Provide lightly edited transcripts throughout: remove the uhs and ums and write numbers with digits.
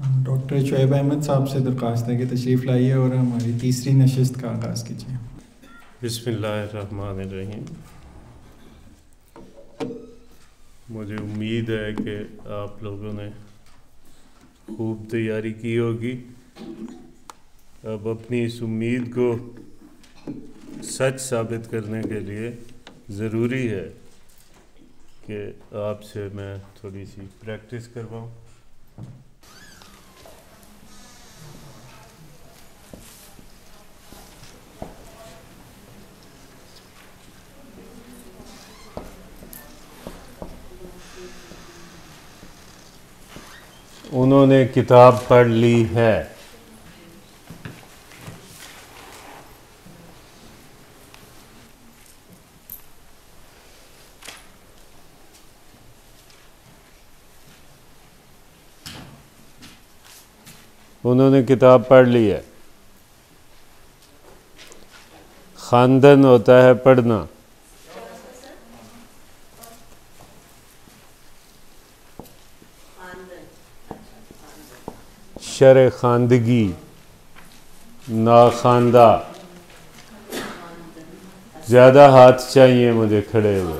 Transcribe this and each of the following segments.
Doctor Shoaib Ahmad साहब से दरख्वास्त है कि तशरीफ़ लाइए और हमारी तीसरी नशिस्त का आगाज़ कीजिए। बिस्मिल्लाहिर्रहमानिर्रहीम। मुझे उम्मीद है कि आप लोगों ने खूब तैयारी की होगी। अब अपनी इस उम्मीद को सच साबित करने के लिए ज़रूरी है कि आपसे मैं थोड़ी सी प्रैक्टिस करवाऊँ। उन्होंने किताब पढ़ ली है। उन्होंने किताब पढ़ ली है। खानदन होता है पढ़ना। शर खानदगी, नाखानदा। ज़्यादा हाथ चाहिए मुझे खड़े हुए,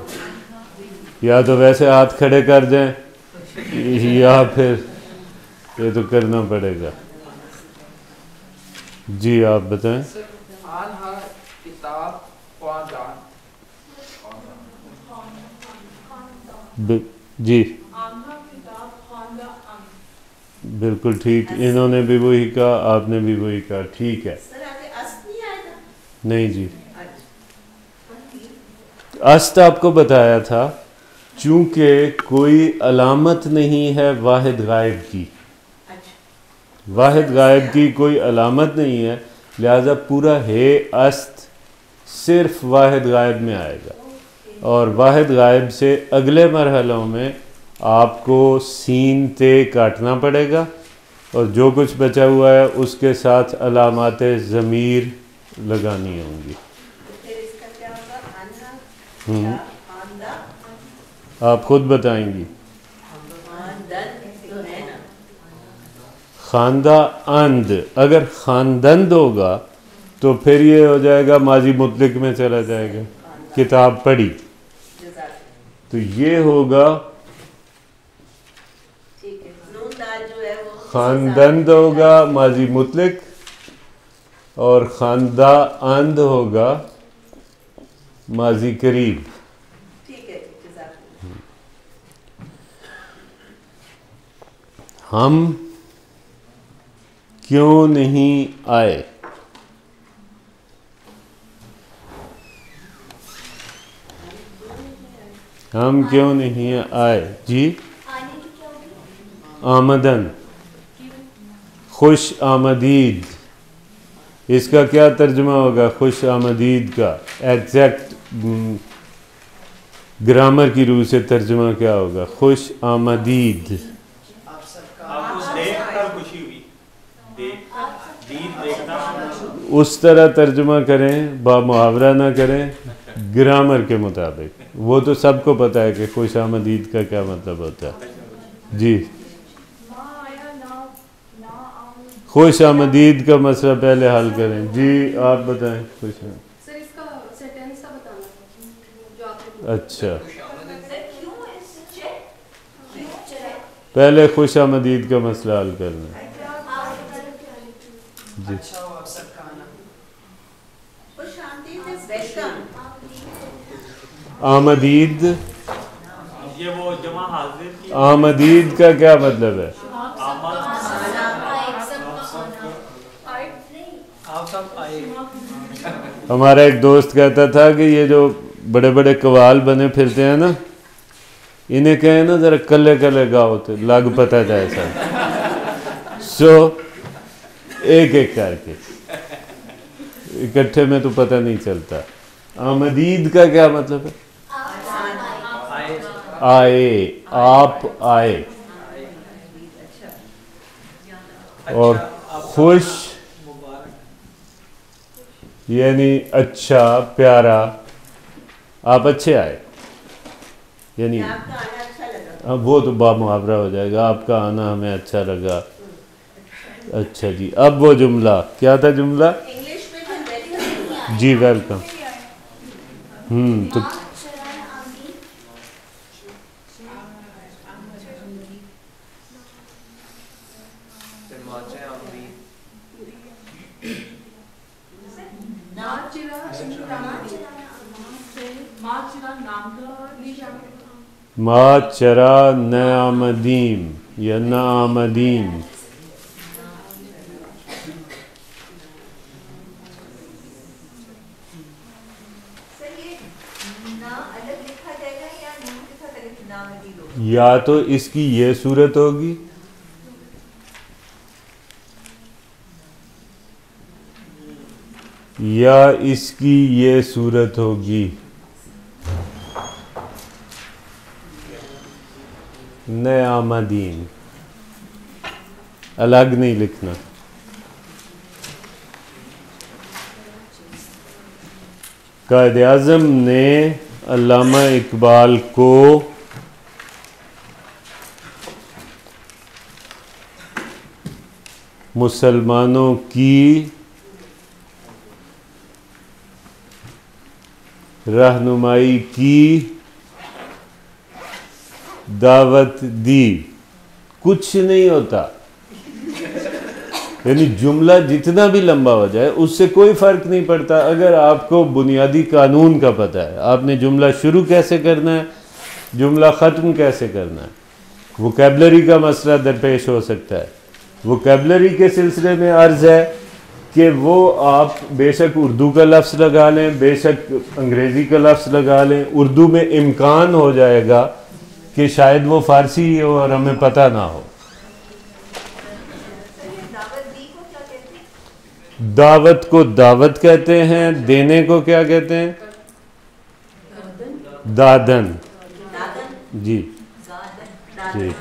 या तो वैसे हाथ खड़े कर दें या फिर ये तो करना पड़ेगा। जी आप बताएं। जी बिल्कुल ठीक, इन्होंने भी वही कहा, आपने भी वही कहा, ठीक है। नहीं जी, अस्त आपको बताया था, चूंकि कोई अलामत नहीं है वाहिद गायब की, वाहिद गायब की कोई अलामत नहीं है, लिहाजा पूरा है अस्त सिर्फ वाहिद गायब में आएगा। और वाहिद गायब से अगले मरहलों में आपको सीन ते काटना पड़ेगा और जो कुछ बचा हुआ है उसके साथ अलामाते ज़मीर लगानी होंगी। आप खुद बताएंगी। खानदा अंद, अगर खानदंद होगा तो फिर ये हो जाएगा माजी मुतलिक में चला जाएगा, किताब पढ़ी, तो ये होगा खानदंद होगा माजी मुतलिक और खानदा अंद होगा माजी करीब। हम क्यों नहीं आए? हम क्यों नहीं आए? जी आमदन, खुश आमदीद, इसका क्या तर्जुमा होगा? खुश आमदीद का एग्जैक्ट ग्रामर की रूह से तर्जुमा क्या होगा? खुश आमदीद। उस तरह तर्जुमा करें, बा मुहावरा ना करें, ग्रामर के मुताबिक। वो तो सबको पता है कि खुश आमदीद का क्या मतलब होता है। जी खुश आमदीद का मसला पहले हल करें। जी आप बताएं। खुश है सर, इसका सेंटेंस का बताना जो आपने। अच्छा, पहले खुश आमदीद का मसला हल करना है। जी आमदीद, ये वो जमा हाजिर की आमदीद का क्या मतलब है? हमारा एक दोस्त कहता था कि ये जो बड़े बड़े कवाल बने फिरते हैं ना, इन्हें कहें ना जरा कल्ले कल्ले गाओ तो लग पता जाए सब। सो एक एक करके, इकट्ठे में तो पता नहीं चलता। आमदीद का क्या मतलब है? आए, आप आए। और खुश यानी अच्छा, प्यारा, आप अच्छे आए, यानी वो तो बा मुहावरा हो जाएगा। आपका आना हमें अच्छा लगा, अच्छा जी, अब वो जुमला क्या था जुमला? इंग्लिश में तो वेलकम। जी वेलकम। तो मा चरा नआमदीम या नामदीम। या तो इसकी ये सूरत होगी या इसकी ये सूरत होगी। नआमदीन अलग नहीं लिखना। कायद-ए-आज़म ने अल्लामा इकबाल को मुसलमानों की रहनुमाई की दावत दी। कुछ नहीं होता, यानी जुमला जितना भी लंबा हो जाए उससे कोई फर्क नहीं पड़ता अगर आपको बुनियादी कानून का पता है। आपने जुमला शुरू कैसे करना है, जुमला ख़त्म कैसे करना है। वोकैबलरी का मसला दरपेश हो सकता है। वोकैबलरी के सिलसिले में अर्ज़ है कि वो आप बेशक उर्दू का लफ्ज़ लगा लें, बेशक अंग्रेज़ी का लफ्ज़ लगा लें, उर्दू में इम्कान हो जाएगा कि शायद वो फ़ारसी हो और हमें पता ना हो। दावत को दावत कहते हैं, देने को क्या कहते हैं? दादन। जी जी।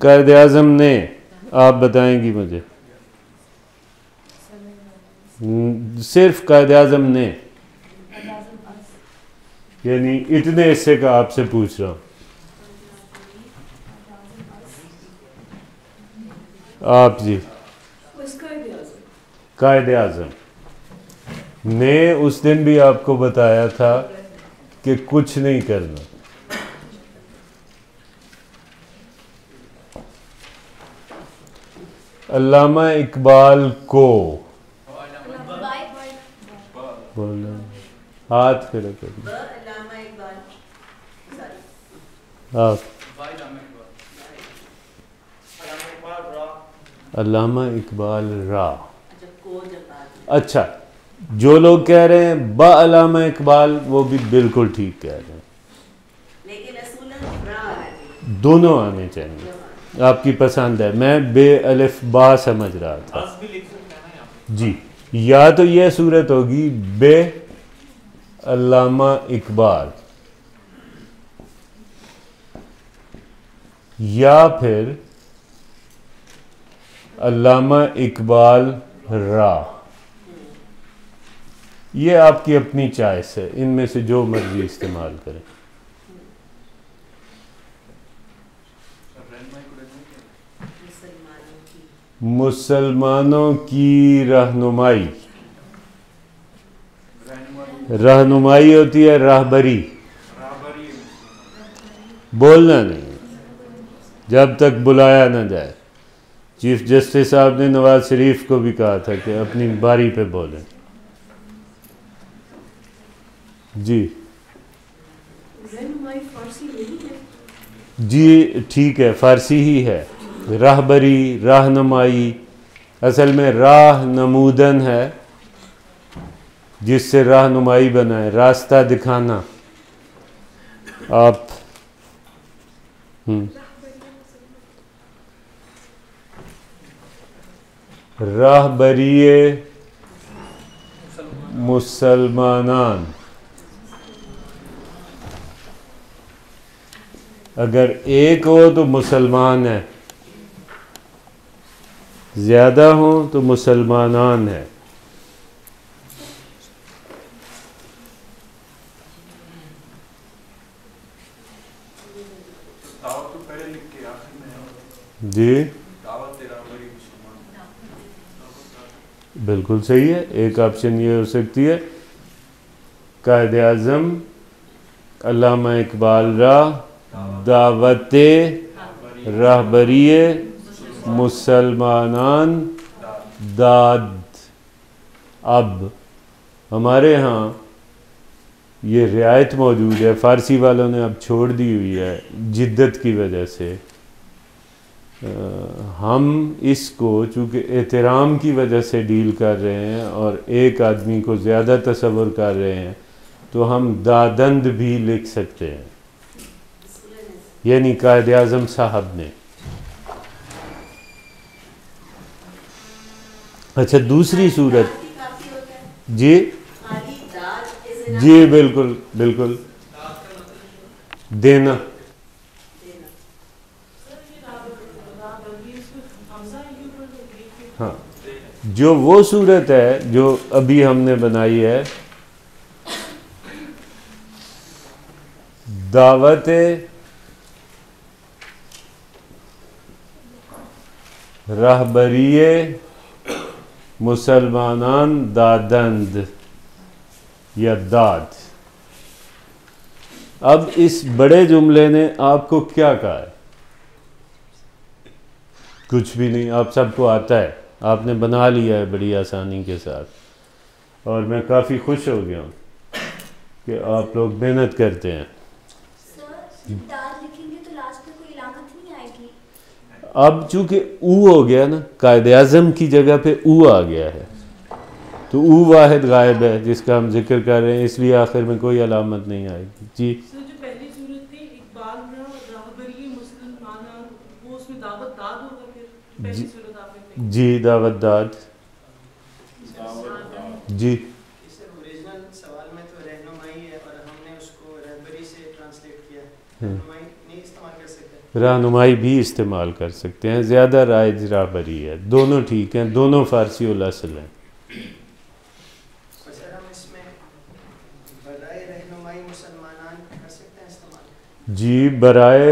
कायद-ए-आज़म ने, आप बताएंगी मुझे, सिर्फ कायद-ए-आज़म ने, यानी इतने हिस्से का आपसे पूछ रहा हूं। आप जी। कायद-ए-आज़म ने उस दिन भी आपको बताया था कि कुछ नहीं करना। अल्लामा इकबाल को बोलना, हाथ पे रखो आप। अल्लामा इकबाल रा। अच्छा, जो लोग कह रहे हैं बा अल्लामा इकबाल, वो भी बिल्कुल ठीक कह रहे हैं, लेकिन दोनों आने चाहिए। आपकी पसंद है, मैं बे अलिफ बा समझ रहा था जी। या तो यह सूरत होगी बे अल्लामा इकबाल, या फिर अल्लामा इकबाल रा। ये आपकी अपनी चॉइस है, इनमें से जो मर्जी इस्तेमाल करें। मुसलमानों की रहनुमाई, रहनुमाई होती है राहबरी। बोलना नहीं जब तक बुलाया ना जाए। चीफ जस्टिस साहब ने नवाज शरीफ को भी कहा था कि अपनी बारी पे बोलें। जी जी ठीक है, फारसी ही है। राहबरी, रहनुमाई, असल में राह नमूदन है जिससे रहनुमाई बनाए, रास्ता दिखाना। आप राहबरिए मुसलमानान, अगर एक हो तो मुसलमान है, ज़्यादा हो तो मुसलमानान है। जी बिल्कुल सही है। एक ऑप्शन ये हो सकती है, कायदे आज़म अल्लामा इकबाल दावते रहबरिए मुसलमानान दाद। अब हमारे यहाँ ये रियायत मौजूद है, फ़ारसी वालों ने अब छोड़ दी हुई है जिद्दत की वजह से। हम इसको चूँकि एहतराम की वजह से डील कर रहे हैं और एक आदमी को ज़्यादा तसव्वुर कर रहे हैं, तो हम दादंद भी लिख सकते हैं, यानी कायदे आज़म साहब ने। अच्छा, दूसरी सूरत जी जी बिल्कुल बिल्कुल, देना। हाँ, जो वो सूरत है जो अभी हमने बनाई है, दावत रहबरिए मुसलमानान दादंद या दाद। अब इस बड़े जुमले ने आपको क्या कहा है? कुछ भी नहीं, आप सबको आता है, आपने बना लिया है बड़ी आसानी के साथ, और मैं काफ़ी खुश हो गया हूँ कि आप लोग मेहनत करते हैं। सर दाद लिखेंगे तो लास्ट में कोई इलामत नहीं आएगी। अब चूँकि ऊ हो गया ना, कायदे आज़म की जगह पे ऊ आ गया है, तो ऊ वाहिद गायब है जिसका हम जिक्र कर रहे हैं, इसलिए आखिर में कोई अलामत नहीं आएगी। जी सर, जो पहली सूरत थी इकबाल रहबरी मुसलमान, वो उसमें दावत दाद होगा फिर पहली सूरत आपने? जी दावत दाद जी। इस ओरिजिनल सवाल में तो रहनुमाई है और हमने उसको रहबरी से ट्रांसलेट किया है। रहनुमाई नहीं इस्तेमाल कर सकते? रहनुमाई भी इस्तेमाल कर सकते हैं, ज़्यादा राइज रहबरी है, दोनों ठीक हैं, दोनों फ़ारसी उल असल हैं। सर हम इसमें बराए रहनुमाई मुसलमानान कर सकते हैं इस्तेमाल? जी, बराए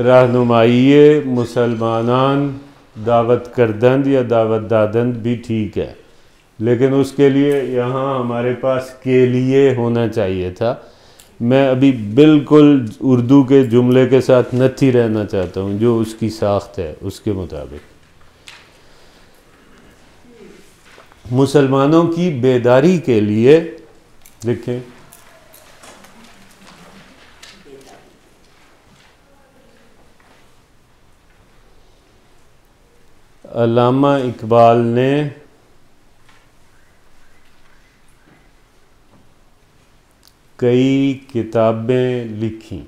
रहनुमाई मुसलमानान दावत करदंद या दावत दादंद भी ठीक है, लेकिन उसके लिए यहाँ हमारे पास के लिए होना चाहिए था। मैं अभी बिल्कुल उर्दू के जुमले के साथ नथी रहना चाहता हूँ, जो उसकी साख्त है उसके मुताबिक। मुसलमानों की बेदारी के लिए देखें, अल्लामा इकबाल ने कई किताबें लिखी।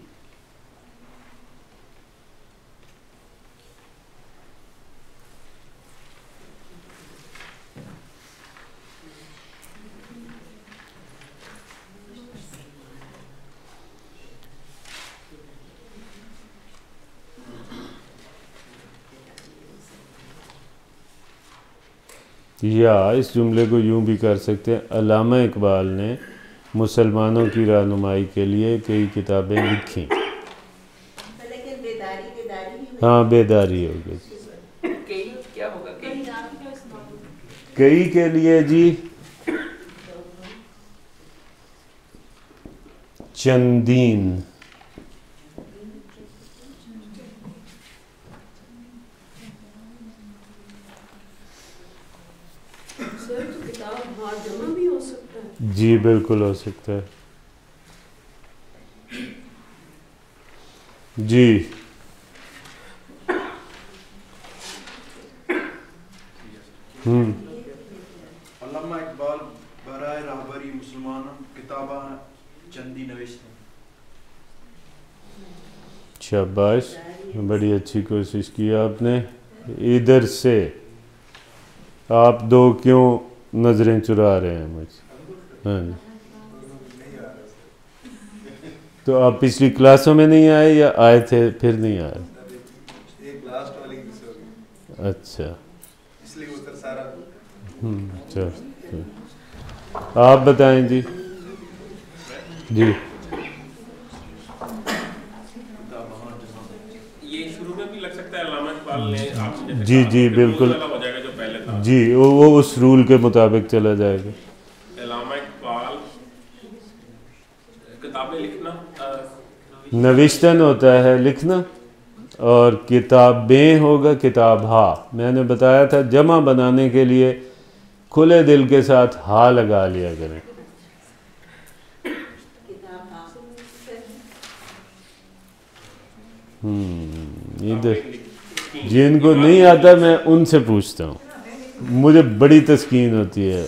या इस जुमले को यूं भी कर सकते हैं, अल्लामा इकबाल ने मुसलमानों की रहनुमाई के लिए कई किताबें लिखी। लेकिन बेदारी बेदारी ही हाँ, बेदारी हो गई। कई क्या होगा? कई के लिए जी चंदीन। सर तो किताब हाँ जमा भी हो सकता है? जी बिल्कुल हो सकता है जी। अल्लामा इकबाल बराए रहबरी चंदी नविश शाबाश, बड़ी अच्छी कोशिश की आपने। इधर से आप दो क्यों नज़रें चुरा रहे हैं मुझसे? हाँ जी, तो आप पिछली क्लासों में नहीं आए या आए थे फिर नहीं आए? एक लास्ट वाली मिस हो गई, अच्छा, इसलिए उत्तर सारा। चल, आप बताएं जी। जी ये शुरू में भी लग सकता है अल्लामा इकबाल ने आपने जैसे जी कहा, जी फिर बिल्कुल वाला हो जाएगा जो पहले था। जी, वो उस रूल के मुताबिक चला जाएगा। अल्लामा इकबाल किताबें लिखना नविश्तन होता है लिखना, और किताबें होगा किताब हा। मैंने बताया था जमा बनाने के लिए खुले दिल के साथ हा लगा लिया करें। इधर जिनको नहीं आता मैं उनसे पूछता हूँ, मुझे बड़ी तस्कीन होती है।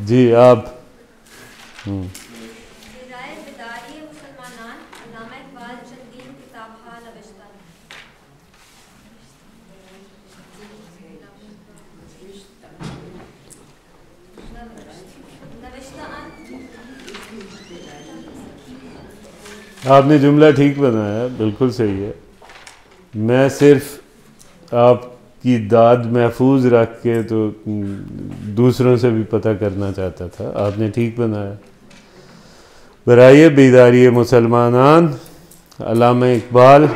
जी आप आपने जुमला ठीक बनाया, बिल्कुल सही है। मैं सिर्फ आपकी दाद महफूज रख के तो दूसरों से भी पता करना चाहता था। आपने ठीक बनाया। बराए बेदारी मुसलमानान अल्लामा इकबाल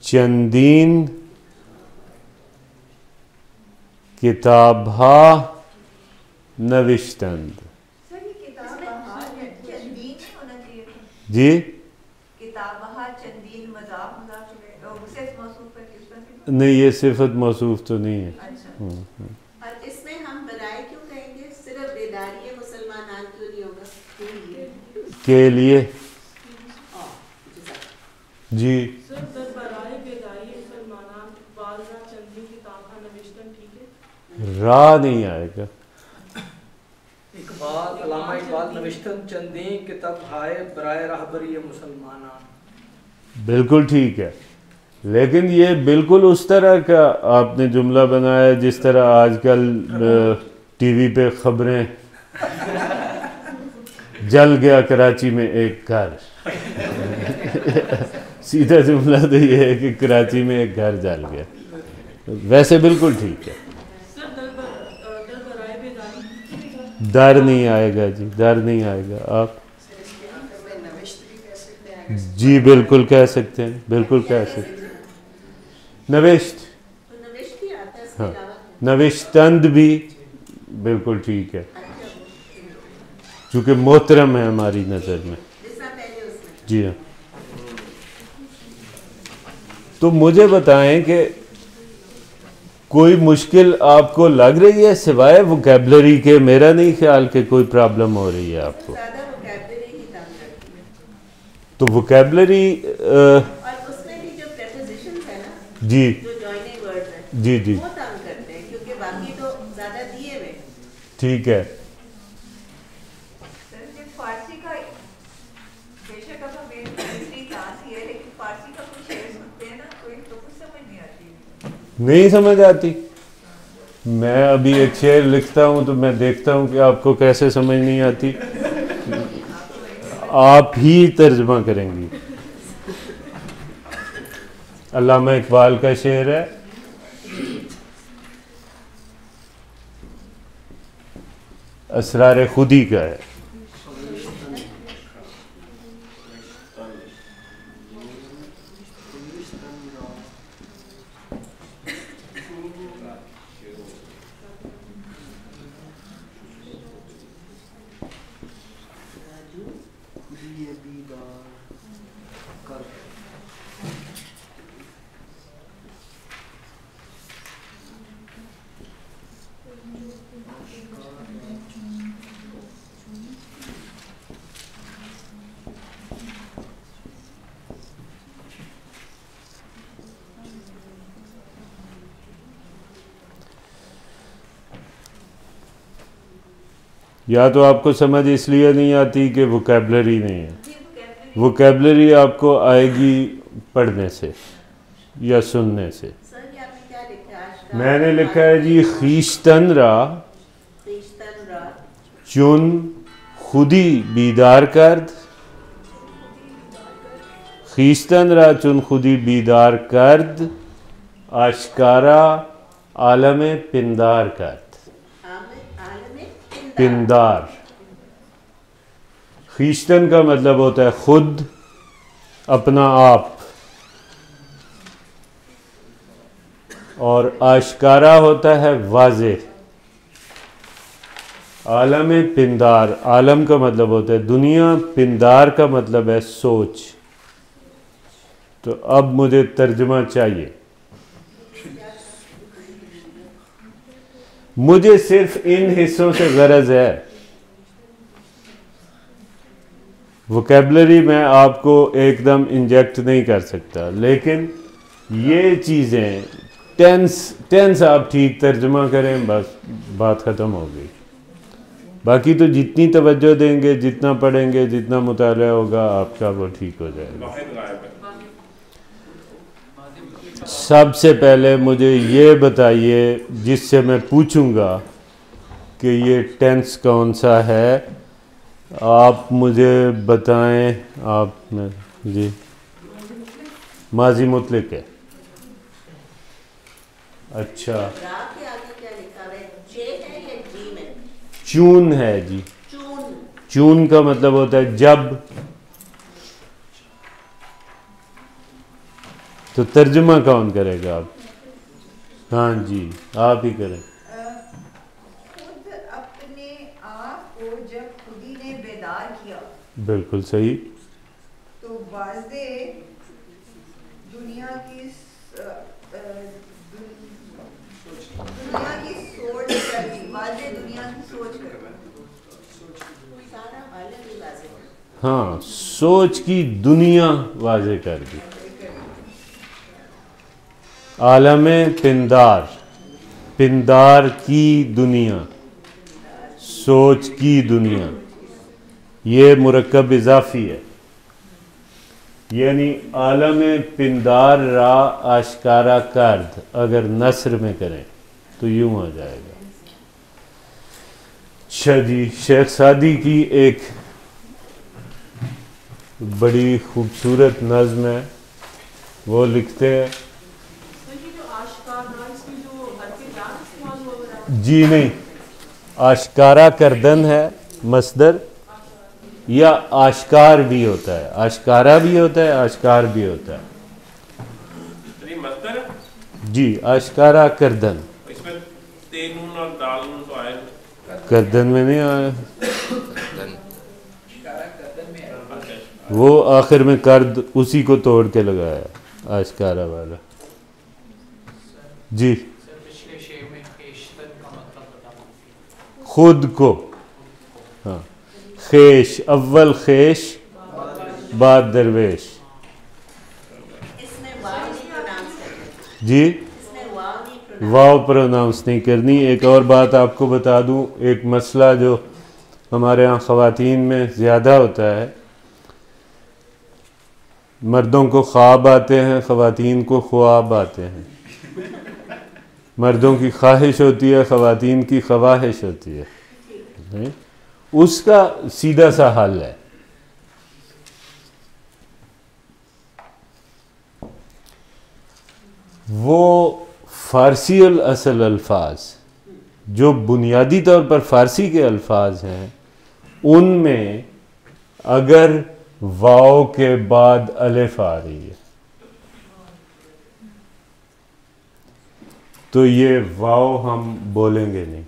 चंदीन किताबहा नविश्तंद। जी नहीं, ये सिफत मौसूफ तो नहीं है। और इसमें हम बराए क्यों कहेंगे? सिर्फ बेदारी मुसलमानान क्यों नहीं होगा? के लिए जी रा नहीं आएगा। इकबाल अल्लामा इकबाल नविश्तन चंदी किताब हाय बराए रहबरी मुसलमानान। बिल्कुल ठीक है, लेकिन ये बिल्कुल उस तरह का आपने जुमला बनाया जिस तरह आजकल टीवी पे खबरें, जल गया कराची में एक घर। सीधा जुमला तो ये है कि कराची में एक घर जल गया। वैसे बिल्कुल ठीक है। डर नहीं आएगा जी, डर नहीं आएगा। आप जी बिल्कुल कह सकते हैं, बिल्कुल कह सकते हैं। नविश्त, हाँ, नविश्तंद भी बिल्कुल ठीक है, चूँकि मोहतरम है हमारी नज़र में। जी हाँ, तो मुझे बताएं कि कोई मुश्किल आपको लग रही है सिवाय वोकैबलरी के? मेरा नहीं ख्याल कि कोई प्रॉब्लम हो रही है आपको। तो वोकैबलरी उसमें भी जो प्रेपोजिशंस है ना, जी जो जॉइनिंग वर्ड्स हैं, जी जी वो तंग करते हैं, क्योंकि बाकी तो ज्यादा दिए हुए। ठीक है। फारसी का बेशक अब हमें हिस्ट्री क्लास ही है, लेकिन फारसी का कुछ शेर सुनते हैं ना, कोई तो कुछ समझ नहीं आती। नहीं समझ आती? मैं अभी एक शेर लिखता हूँ तो मैं देखता हूँ कि आपको कैसे समझ नहीं आती। आप ही तर्जमा करेंगी। अल्लामा इकबाल का शेर है, असरार खुदी का है। या तो आपको समझ इसलिए नहीं आती कि वोकैबलरी नहीं है। वोकैबलरी आपको आएगी पढ़ने से या सुनने से। मैंने लिखा है जी खीश्तन रा चुन खुदी बीदार करद, खीश्तन रा चुन खुदी बीदार करद, आशकारा आलम पिंदार करद। पिंदार, खीश्तन का मतलब होता है खुद, अपना आप, और आशकारा होता है वाज़े। आलम पिंदार, आलम का मतलब होता है दुनिया, पिंदार का मतलब है सोच। तो अब मुझे तर्जुमा चाहिए। मुझे सिर्फ इन हिस्सों से गरज है। वोकैबलरी मैं आपको एकदम इंजेक्ट नहीं कर सकता, लेकिन ये चीज़ें टेंस आप ठीक तर्जुमा करें, बस बात ख़त्म हो गई। बाकी तो जितनी तवज्जो देंगे, जितना पढ़ेंगे, जितना मुताला होगा आपका, वो ठीक हो जाएगा। सबसे पहले मुझे ये बताइए, जिससे मैं पूछूंगा कि ये टेंस कौन सा है, आप मुझे बताएं। आप जी माजी मुतलक है। अच्छा, चून है जी। चून का मतलब होता है जब। तो तर्जुमा कौन करेगा? आप? हाँ जी, आप ही करें। खुद अपने आप को जब खुदी ने बेदार किया, बिल्कुल सही। तो वाज़े दुनिया की सोच कर दी। वाज़े दुनिया की सोच कर दी। हाँ, सोच की दुनिया वाज़े कर दी। आलम पिंदार, पिंदार की दुनिया, सोच की दुनिया, ये मुरक्कब इजाफी है। यानी आलम पिंदार रा आशकारा कर्द अगर नस्र में करें तो यूं हो जाएगा। अच्छा जी, शेख सादी की एक बड़ी खूबसूरत नज़्म है, वो लिखते हैं। जी नहीं, आशकारा करदन है मसदर, या आशकार भी होता है। आशकारा भी होता है, आशकार भी होता है। जी, आशकारा करदन। इसमें ते नून और दाल नून तो आए, करदन में नहीं आया। वो आखिर में कर्द उसी को तोड़ के लगाया, आशकारा वाला। जी, खुद को। हाँ, खेश, अव्वल खेश बाद दरवेश। जी, वाव प्रोनाउंस नहीं करनी। एक और बात आपको बता दूं, एक मसला जो हमारे यहाँ ख़वातीन में ज़्यादा होता है, मर्दों को ख्वाब आते हैं, ख़वातीन को ख्वाब आते हैं। मर्दों की ख्वाहिश होती है, ख़वातीन की ख्वाहिश होती है। नहीं? उसका सीधा सा हल है, वो फ़ारसी असल अल्फाज जो बुनियादी तौर पर फ़ारसी के अल्फाज हैं, उनमें अगर वाव के बाद अलिफ आ रही है तो ये वाव हम बोलेंगे नहीं।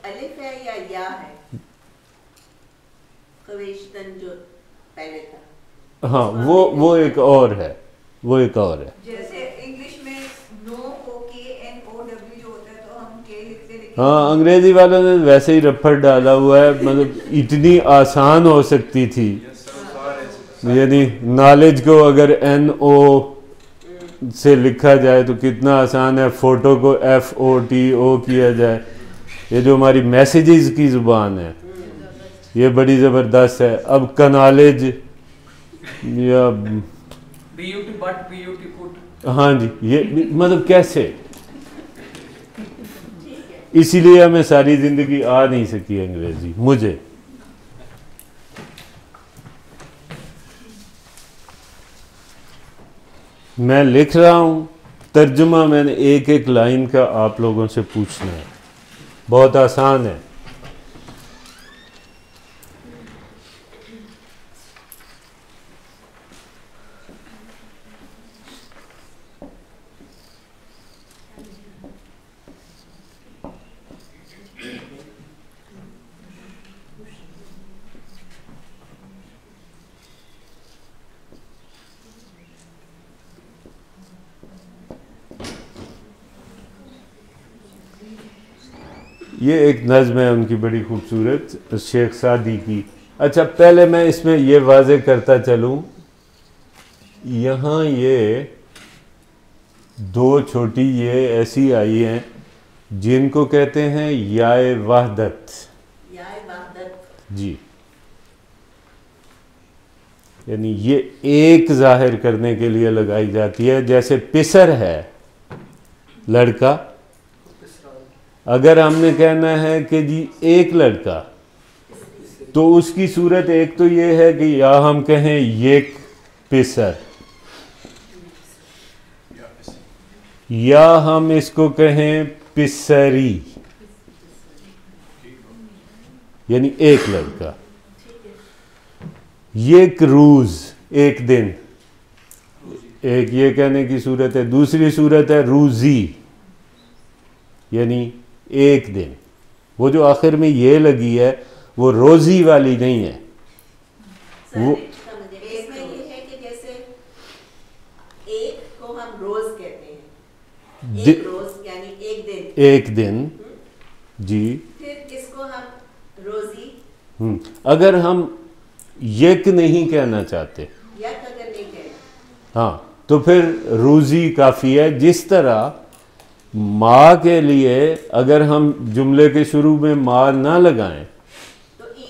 अलिफ है या या है? कवेश्तन जो पहले था। हाँ, वो एक और है, वो एक और है। जैसे इंग्लिश में नो को KNOW जो होता है, तो हम के लिखते। हाँ, अंग्रेजी वालों ने वैसे ही रफ्फड़ डाला हुआ है। मतलब इतनी आसान हो सकती थी, यानी नॉलेज को अगर NO से लिखा जाए तो कितना आसान है, फोटो को FOTO किया जाए ये जो हमारी मैसेजेस की ज़ुबान है ये बड़ी ज़बरदस्त है। अब कनालेज या हाँ जी, ये मतलब कैसे, इसीलिए हमें सारी ज़िंदगी आ नहीं सकी अंग्रेज़ी मुझे। मैं लिख रहा हूँ, तर्जुमा मैंने एक एक लाइन का आप लोगों से पूछना है, बहुत आसान है। ये एक नज़्म है उनकी बड़ी खूबसूरत, शेख सादी की। अच्छा, पहले मैं इसमें ये वाज़े करता चलूँ, यहाँ ये दो छोटी ये ऐसी आई हैं जिनको कहते हैं याए वहदत। जी, यानी ये एक जाहिर करने के लिए लगाई जाती है। जैसे पिसर है लड़का, अगर हमने कहना है कि जी एक लड़का, तो उसकी सूरत एक तो ये है कि या हम कहें येक पिसर, या हम इसको कहें पिसरी, यानी एक लड़का। येक रूज, एक दिन, एक ये कहने की सूरत है। दूसरी सूरत है रूजी, यानी एक दिन। वो जो आखिर में ये लगी है वो रोजी वाली नहीं है, वो इसमें ये है कि जैसे एक को हम रोज कहते हैं, एक रोज यानी एक दिन, एक दिन जी। फिर इसको हम रोजी, अगर हम यक नहीं कहना चाहते, यक अगर नहीं कहना, हाँ, तो फिर रोजी काफ़ी है। जिस तरह माँ के लिए अगर हम जुमले के शुरू में माँ ना लगाएं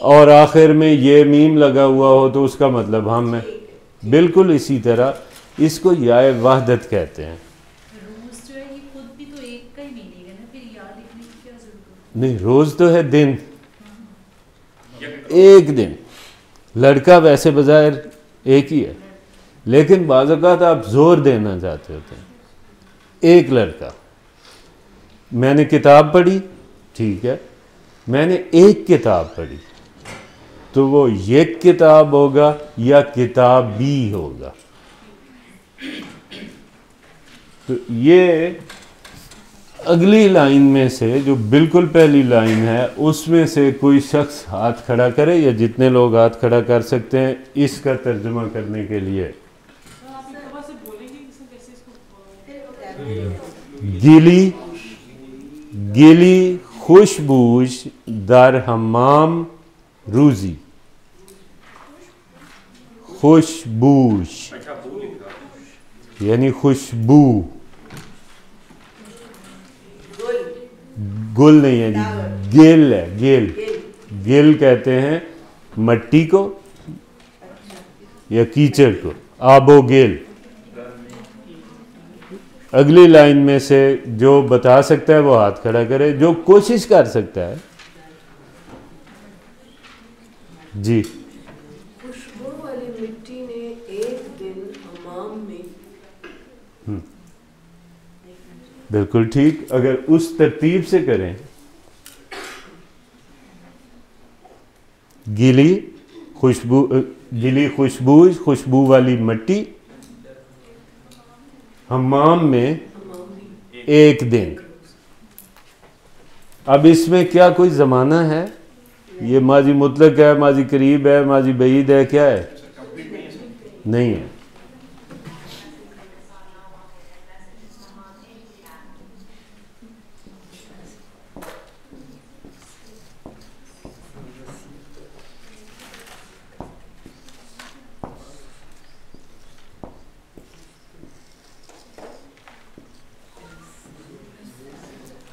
और आखिर में ये मीम लगा हुआ हो तो उसका मतलब हम है। बिल्कुल इसी तरह इसको याए वहदत कहते हैं। रोज जो है ये खुद भी तो एक का ही मीनिंग है ना, फिर याद लिखने की क्या जरूरत है? नहीं, रोज तो है दिन, एक दिन। लड़का वैसे बजाय एक ही है, लेकिन बाज़ औक़ात आप जोर देना चाहते होते हैं। एक लड़का, मैंने किताब पढ़ी, ठीक है, मैंने एक किताब पढ़ी, तो वो ये किताब होगा या किताबी होगा। तो ये अगली लाइन में से जो बिल्कुल पहली लाइन है उसमें से कोई शख्स हाथ खड़ा करे, या जितने लोग हाथ खड़ा कर सकते हैं इसका तर्जुमा करने के लिए। गीली गीली खुशबूश दर हमाम रूजी, खुशबूश यानी खुशबू, गुल नहीं है जी, गेल है, गेल। गेल कहते हैं मट्टी को या कीचड़ को, आबो गेल। अगली लाइन में से जो बता सकता है वो हाथ खड़ा करे, जो कोशिश कर सकता है। जी, खुशबू वाली मिट्टी ने एक दिन हमाम में। बिल्कुल ठीक। अगर उस तरतीब से करें, गीली खुशबू, गीली खुशबू, खुशबू वाली मिट्टी, हमाम में एक दिन। अब इसमें क्या कोई ज़माना है? ये माजी मुतलक है, माजी करीब है, माजी बईद है, क्या है? नहीं है।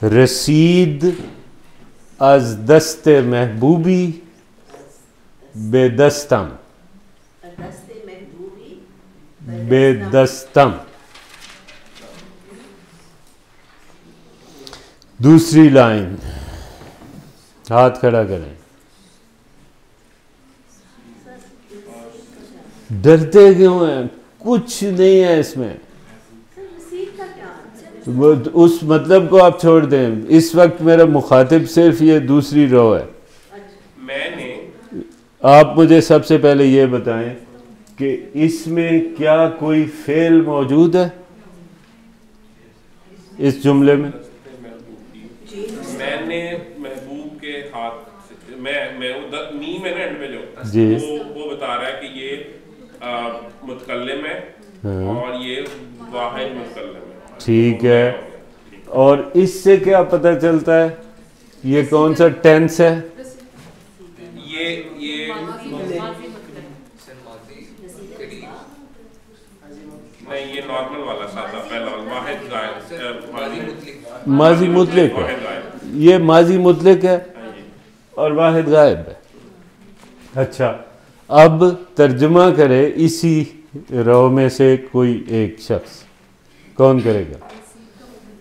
रसीद अज दस्ते महबूबी बेदस्तम, बेदस्तम। दूसरी लाइन, हाथ खड़ा करें। डरते क्यों हैं? कुछ नहीं है इसमें। वो उस मतलब को आप छोड़ दें। इस वक्त मेरा मुखातिब सिर्फ ये दूसरी रो है। मैंने, आप मुझे सबसे पहले ये बताएं कि इसमें क्या कोई फेल मौजूद है इस जुमले में? मैंने महबूब के हाथ, मैं मी में ना एंड में जो जी, वो बता रहा है कि ये मुतकल्लिम है। हाँ। और ये वाहिद मुतकल्लिम है। ठीक है। और इससे क्या पता चलता है ये कौन सा टेंस है? ये नहीं, ये नॉर्मल वाला सादा पहला वाहिद गायब, माजी मुतलिक है। ये माजी मुतलिक है और वाहिद गायब है। अच्छा, अब तर्जुमा करे इसी रो में से कोई एक शख्स। कौन करेगा?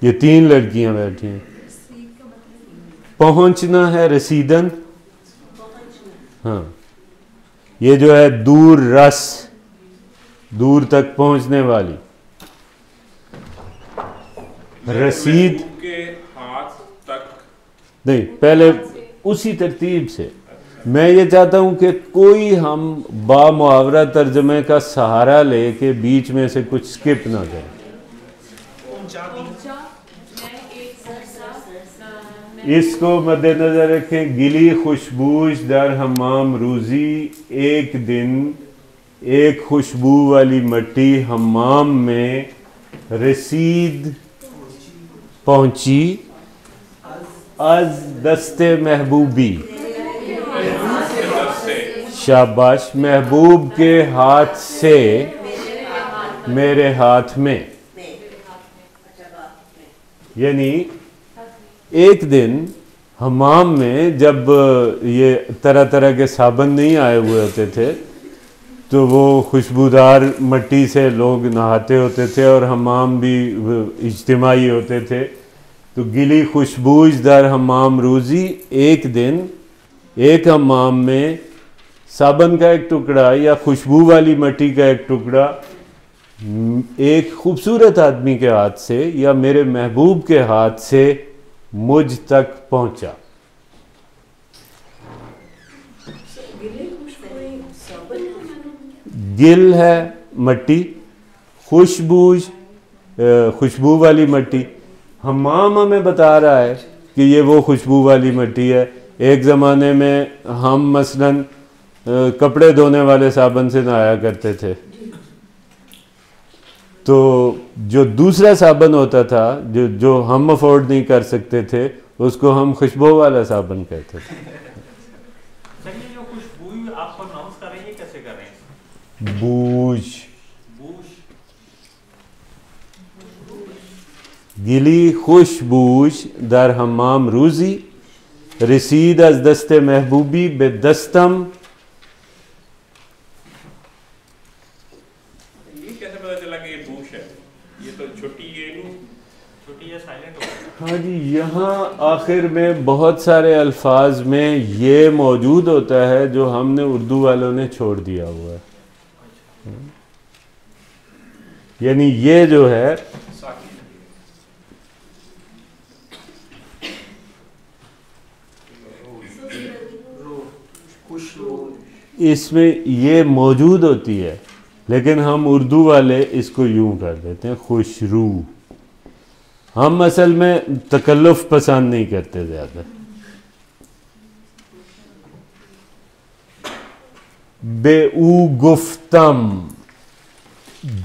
ये तीन लड़कियां बैठी हैं। पहुंचना है रसीदन, हाँ, ये जो है दूर रस, दूर तक पहुंचने वाली। रसीद के हाथ तक नहीं, पहले उसी तरतीब से। मैं ये चाहता हूं कि कोई हम बामुहावरा तर्जमे का सहारा ले के बीच में से कुछ स्किप ना करें। इसको मद्देनजर रखें। गिली खुशबूश दर हमाम रूजी, एक दिन एक खुशबू वाली मट्टी हमाम में रसीद पहुंची, अज दस्ते महबूबी, शाबाश, महबूब के हाथ से मेरे हाथ में। यानी एक दिन हमाम में जब ये तरह तरह के साबन नहीं आए हुए होते थे तो वो खुशबूदार मट्टी से लोग नहाते होते थे और हमाम भी इज्तिमाई होते थे। तो गिली खुशबूश दर हमाम रूजी, एक दिन एक हमाम में साबन का एक टुकड़ा या खुशबू वाली मट्टी का एक टुकड़ा एक खूबसूरत आदमी के हाथ से या मेरे महबूब के हाथ से मुझ तक पहुंचा। गिल है मट्टी, खुशबू वाली मट्टी। हमाम हमें बता रहा है कि ये वो खुशबू वाली मट्टी है। एक ज़माने में हम मसलन कपड़े धोने वाले साबन से नहाया करते थे, तो जो दूसरा साबन होता था जो हम अफोर्ड नहीं कर सकते थे उसको हम खुशबू वाला साबन कहते थे। सर ये जो खुशबू आप प्रोनाउंस कर रहे हैं कैसे कर रहे हैं? बूझ, गिली खुशबूश दर हमाम रूजी, रसीद अज दस्ते महबूबी बेदस्तम। हाँ जी, यहाँ आखिर में बहुत सारे अल्फाज में ये मौजूद होता है जो हमने उर्दू वालों ने छोड़ दिया हुआ है। यानी ये जो है इसमें ये मौजूद होती है, लेकिन हम उर्दू वाले इसको यूं कर देते हैं खुशरू। हम असल में तकल्लुफ पसंद नहीं करते ज़्यादा। बेऊ गुफ्तम,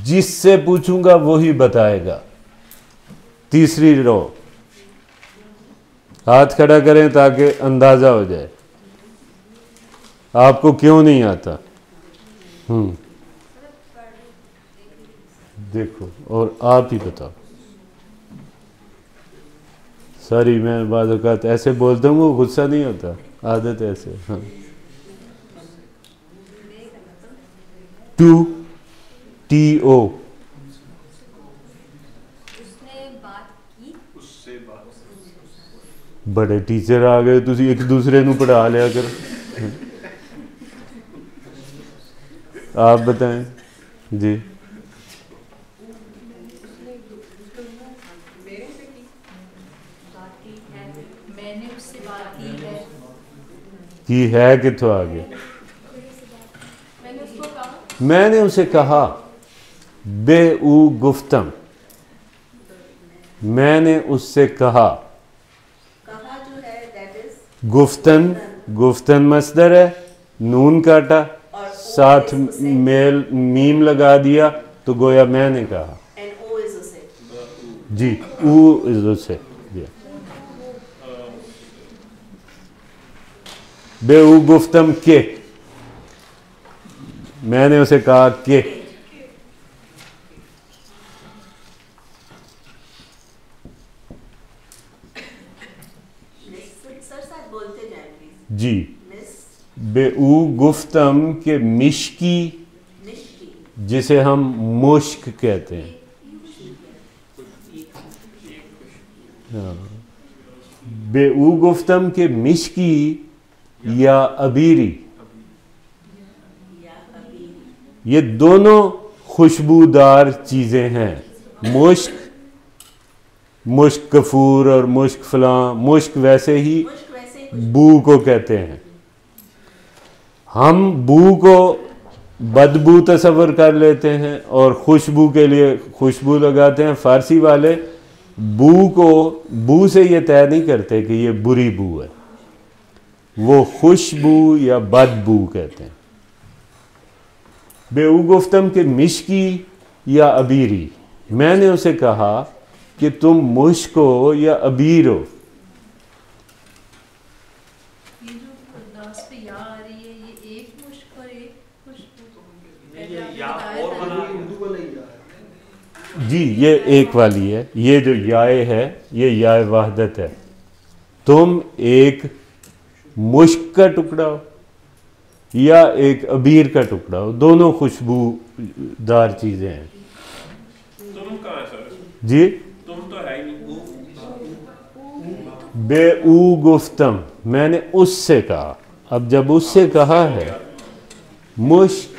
जिससे पूछूंगा वही बताएगा। तीसरी रो, हाथ खड़ा करें ताकि अंदाजा हो जाए आपको क्यों नहीं आता। देखो और आप ही बताओ। सॉरी, मैं बाज़ औक़ात ऐसे बोलता हूँ, वो गुस्सा नहीं होता, आदत ऐसे। हाँ, टू TO बड़े टीचर आ गए, तुसी एक दूसरे नू पढ़ा लिया कर। आप बताएं जी। मैंने उससे बात की है किथों आ गया? मैंने उसे कहा बेऊ गुफ्तम, मैंने उससे कहा। गुफ्तन, गुफ्तन मस्दर है, नून काटा, साथ मेल मीम लगा दिया तो गोया मैंने कहा। जी, ऊ इज उसे। बेऊ गुफ्तम के, मैंने उसे कहा कि। जी, बेऊ गुफ्तम के मिश्की, जिसे हम मुश्क कहते हैं। हाँ, बेऊ गुफ्तम के मिश्की या अबीरी, ये दोनों खुशबूदार चीज़ें हैं। मुश्क, मुश्क कफूर और मुश्क फलां, मुश्क वैसे ही बू को कहते हैं। हम बू को बदबू तस्वर कर लेते हैं और खुशबू के लिए खुशबू लगाते हैं। फ़ारसी वाले बू को, बू से ये तय नहीं करते कि ये बुरी बू है, वो खुशबू या बदबू कहते हैं। बेऊ गुफ्तम के मिश्की या अबीरी, मैंने उसे कहा कि तुम मुश्क हो या अबीर हो। जी, ये एक वाली है, ये जो याए है ये याए वहदत है। तुम एक मुश्क का टुकड़ा हो या एक अबीर का टुकड़ा हो, दोनों खुशबूदार चीजें हैं। तुम कहाँ है सर? जी, तुम तो है ही नहीं। बेऊ गुफ्तम, मैंने उससे कहा। अब जब उससे कहा है मुश्क,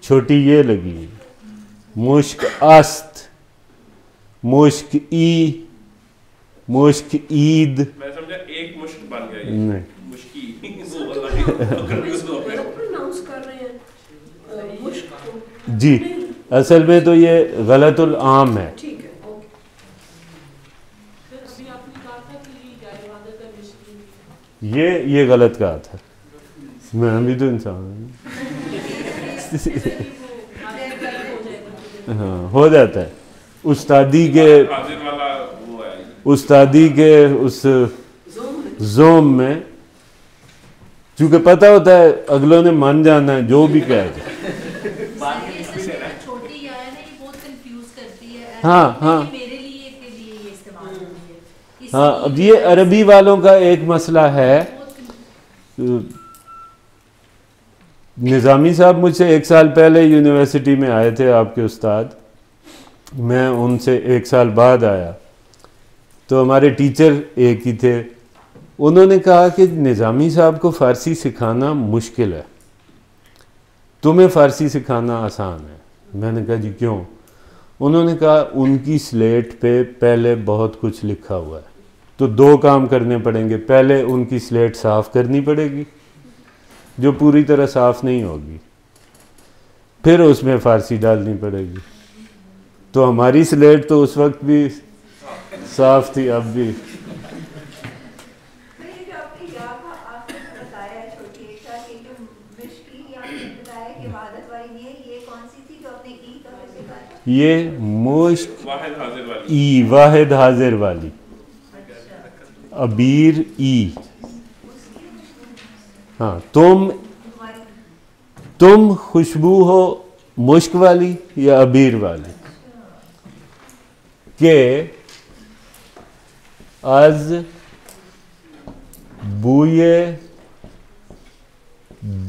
छोटी ये लगी, मुश्क अस्त, मुश्क ई, मुश्क ईद। मैं समझा एक मुश्क बन गया ये। नहीं, मुश्की प्रोनाउंस कर रहे हैं मुश्क जी, असल में तो ये गलतुल आम है। ठीक है, ओके। अभी आपने कहा था कि इबादत है मिश्की, ये गलत कहा था। मैं भी तो इंसान हूँ। हाँ, हो जाता है। उस्तादी के उस जोम में, चूंकि पता होता है अगलों ने मान जाना है जो भी कहे। छोटी या है ना, ये बहुत कंफ्यूज करती है। हाँ हाँ मेरे लिए के लिए ये इस्तेमाल होती है। हाँ, अब ये अरबी वालों का एक मसला है। निज़ामी साहब मुझसे 1 साल पहले यूनिवर्सिटी में आए थे, आपके उस्ताद। मैं उनसे 1 साल बाद आया तो हमारे टीचर एक ही थे। उन्होंने कहा कि निज़ामी साहब को फ़ारसी सिखाना मुश्किल है, तुम्हें फ़ारसी सिखाना आसान है। मैंने कहा जी क्यों? उन्होंने कहा उनकी स्लेट पे पहले बहुत कुछ लिखा हुआ है, तो 2 काम करने पड़ेंगे। पहले उनकी स्लेट साफ़ करनी पड़ेगी जो पूरी तरह साफ़ नहीं होगी, फिर उसमें फ़ारसी डालनी पड़ेगी। तो हमारी स्लेट तो उस वक्त भी साफ़ थी, अब भी। ये मुश्क ई, वाहिद हाजिर वाली, अबीर ई। हाँ, तुम तुम खुशबू हो मुश्क वाली या अबीर वाली, के आज बूये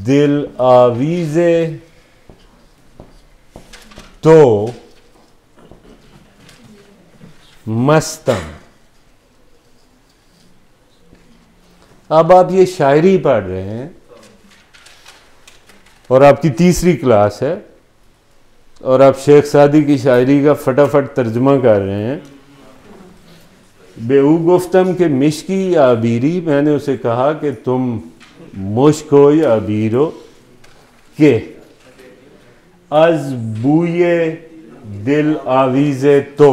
दिल आवीज़े तो मस्तम। अब आप ये शायरी पढ़ रहे हैं और आपकी तीसरी क्लास है और आप शेख सादी की शायरी का फटाफट तर्जुमा कर रहे हैं। बेऊ गुफ्तम के मिश्की या अबीरी, मैंने उसे कहा कि तुम मुश्क हो या अबीर हो, के अज बूये दिल आवीज़े तो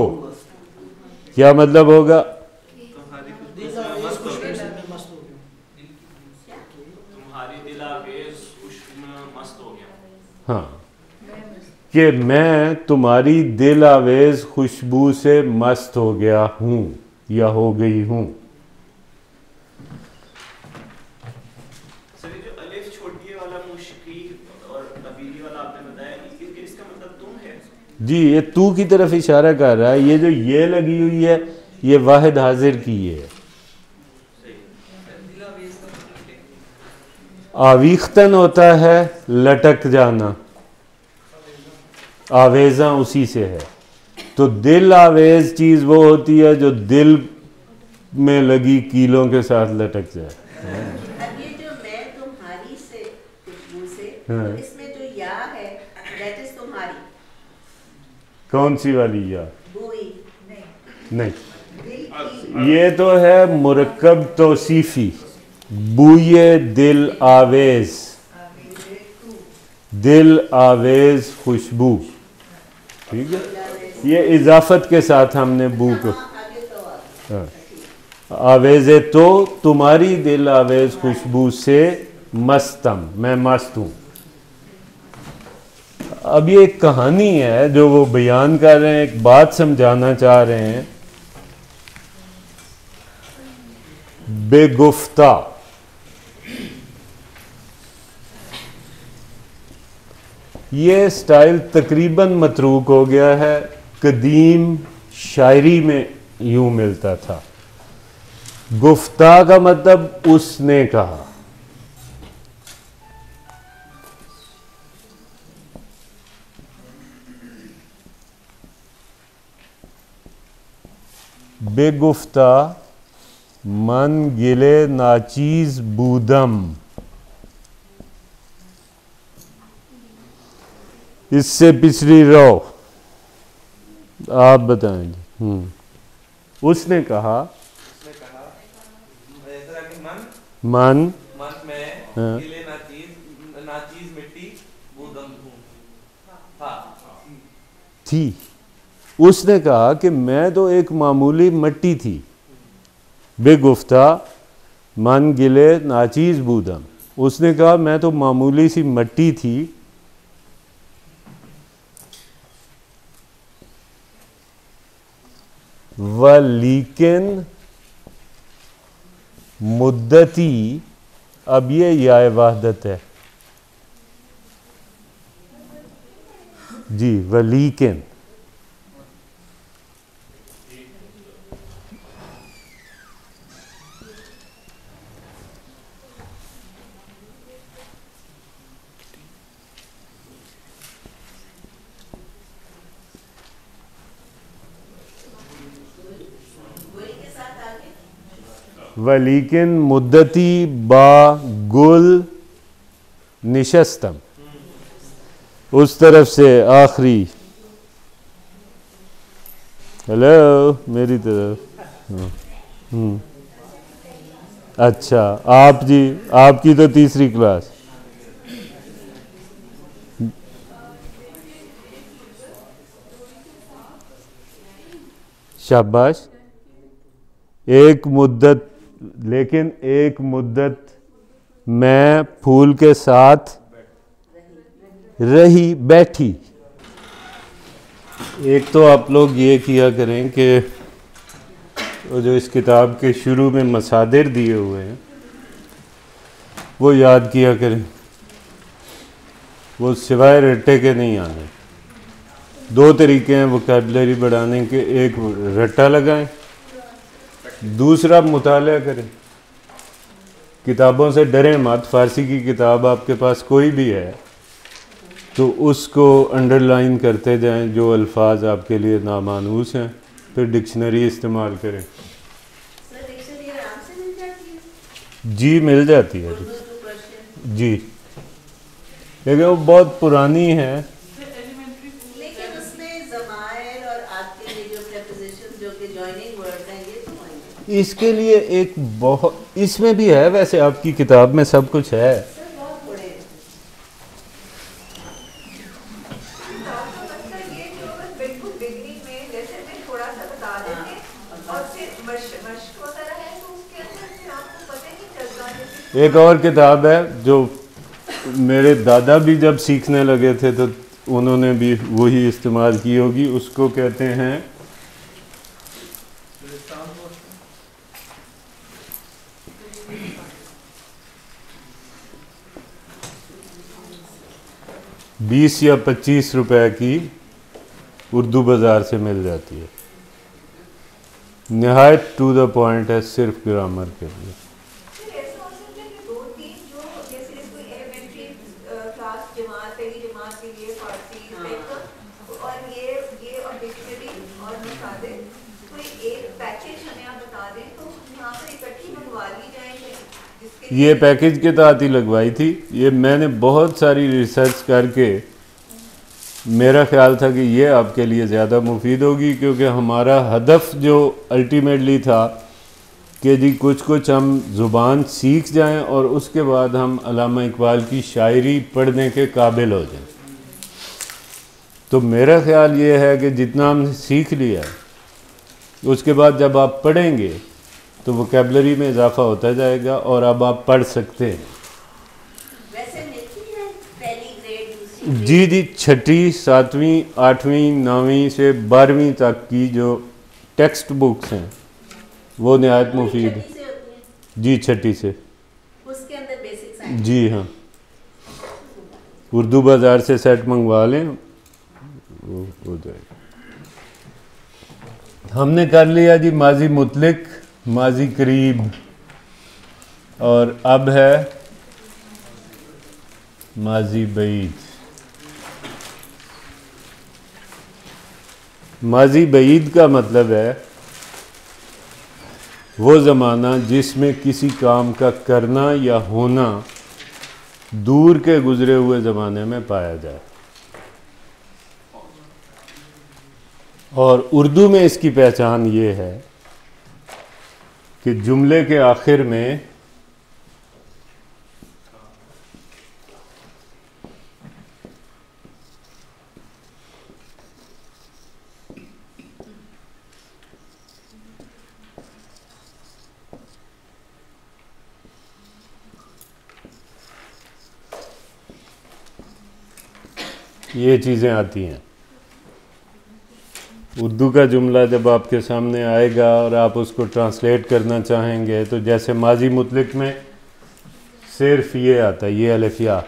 क्या मतलब होगा? तुम्हारी दिल आवेज़ खुशबू में मस्त हो गया। हाँ, कि मैं तुम्हारी दिल आवेज़ खुशबू से मस्त हो गया हूँ या हो गई हूँ। सर, जो अलिफ छोटी वाला मुश्की और अबीरी वाला आपने बताया, इसका मतलब तुम है? जी, ये तू की तरफ इशारा कर रहा है। ये जो ये लगी हुई है ये वाहिद हाजिर की है। आवीख्तन होता है लटक जाना, आवेज़ा उसी से है। तो दिल आवेज़ चीज़ वो होती है जो दिल में लगी कीलों के साथ लटक जाए। अब ये जो मैं तुम्हारी से खुशबू से, हाँ। तो इसमें जो या है दैट इज तुम्हारी। कौन सी वाली या? बुई नहीं, ये तो है मुरक्कब तौसीफी। बूये दिल आवेज़, दिल आवेज़ खुशबू, ठीक है। ये इजाफत के साथ हमने बू को आवेज़े तो तुम्हारी दिल आवेज़ खुशबू से मस्तम, मैं मस्त हूँ। अब ये एक कहानी है जो वो बयान कर रहे हैं, एक बात समझाना चाह रहे हैं। बेगुफ्ता, ये स्टाइल तकरीबन मतरूक हो गया है। कदीम शायरी में यूं मिलता था। गुफ्ता का मतलब उसने कहा। बेगुफ्ता मन गिले नाचीज बूदम, इससे पिछली रो आप बताएंगे। उसने कहा मन में हाँ। गिले नाचीज मिट्टी बूदम थी। उसने कहा कि मैं तो एक मामूली मट्टी थी। बेगुफ्ता मन गिले नाचीज बूदम, उसने कहा मैं तो मामूली सी मट्टी थी। वलीकिन मुद्दती, अब ये या वहदत है जी। वलीकिन वलीकिन मुद्दती बा गुल निशस्तम, उस तरफ से आखिरी। हेलो मेरी तरफ। अच्छा, आप जी, आपकी तो तीसरी क्लास। शाबाश। एक मुद्दत, लेकिन एक मुद्दत मैं फूल के साथ रही बैठी। एक तो आप लोग ये किया करें कि वो जो इस किताब के शुरू में मसादिर दिए हुए हैं वो याद किया करें। वो सिवाय रट्टे के नहीं आने। दो तरीके हैं वोकैबुलरी बढ़ाने के, एक रट्टा लगाएं, दूसरा मुताला करें। किताबों से डरें मत। फ़ारसी की किताब आपके पास कोई भी है तो उसको अंडरलाइन करते जाएं, जो अल्फाज आपके लिए नामानूस हैं, फिर डिक्शनरी इस्तेमाल करें। जी मिल जाती है जी, लेकिन वो बहुत पुरानी है। लेकिन उसमें ज़मायर और आपके लिए जो प्रीपोजिशन जो कि जॉइनिंग वर्ड हैं ये तो वही है। इसके लिए एक बहुत, इसमें भी है वैसे, आपकी किताब में सब कुछ है। एक और किताब है जो मेरे दादा भी जब सीखने लगे थे तो उन्होंने भी वही इस्तेमाल की होगी, उसको कहते हैं ₹20 या ₹25 की उर्दू बाज़ार से मिल जाती है। निहायत टू द पॉइंट है, सिर्फ ग्रामर के लिए। ये पैकेज के तहत ही लगवाई थी। ये मैंने बहुत सारी रिसर्च करके मेरा ख्याल था कि ये आपके लिए ज़्यादा मुफीद होगी, क्योंकि हमारा हदफ जो अल्टीमेटली था कि जी कुछ कुछ हम ज़ुबान सीख जाएं और उसके बाद हम अल्लामा इकबाल की शायरी पढ़ने के काबिल हो जाएं। तो मेरा ख्याल ये है कि जितना हमने सीख लिया उसके बाद जब आप पढ़ेंगे तो वोकैबुलरी में इजाफा होता जाएगा और अब आप पढ़ सकते हैं। वैसे मिलती है पहली ग्रेड, दूसरी ग्रेड? जी जी, 6ठी, 7वीं, 8वीं, 9वीं से 12वीं तक की जो टेक्स्ट बुक्स हैं वो निहायत मुफीद है। जी 6ठी से। उसके अंदर बेसिक साइंस? जी हाँ, उर्दू बाज़ार से सेट मंगवा लें, वो हो जाएगा। हमने कर लिया जी माजी मुतलिक, माजी करीब, और अब है माजी बईद। माजी बईद का मतलब है वो ज़माना जिसमें किसी काम का करना या होना दूर के गुज़रे हुए ज़माने में पाया जाए। और उर्दू में इसकी पहचान ये है कि जुमले के आखिर में ये चीज़ें आती हैं। उर्दू का जुमला जब आपके सामने आएगा और आप उसको ट्रांसलेट करना चाहेंगे तो जैसे माजी मुतलिक में सिर्फ ये आता है, ये अलिफ या,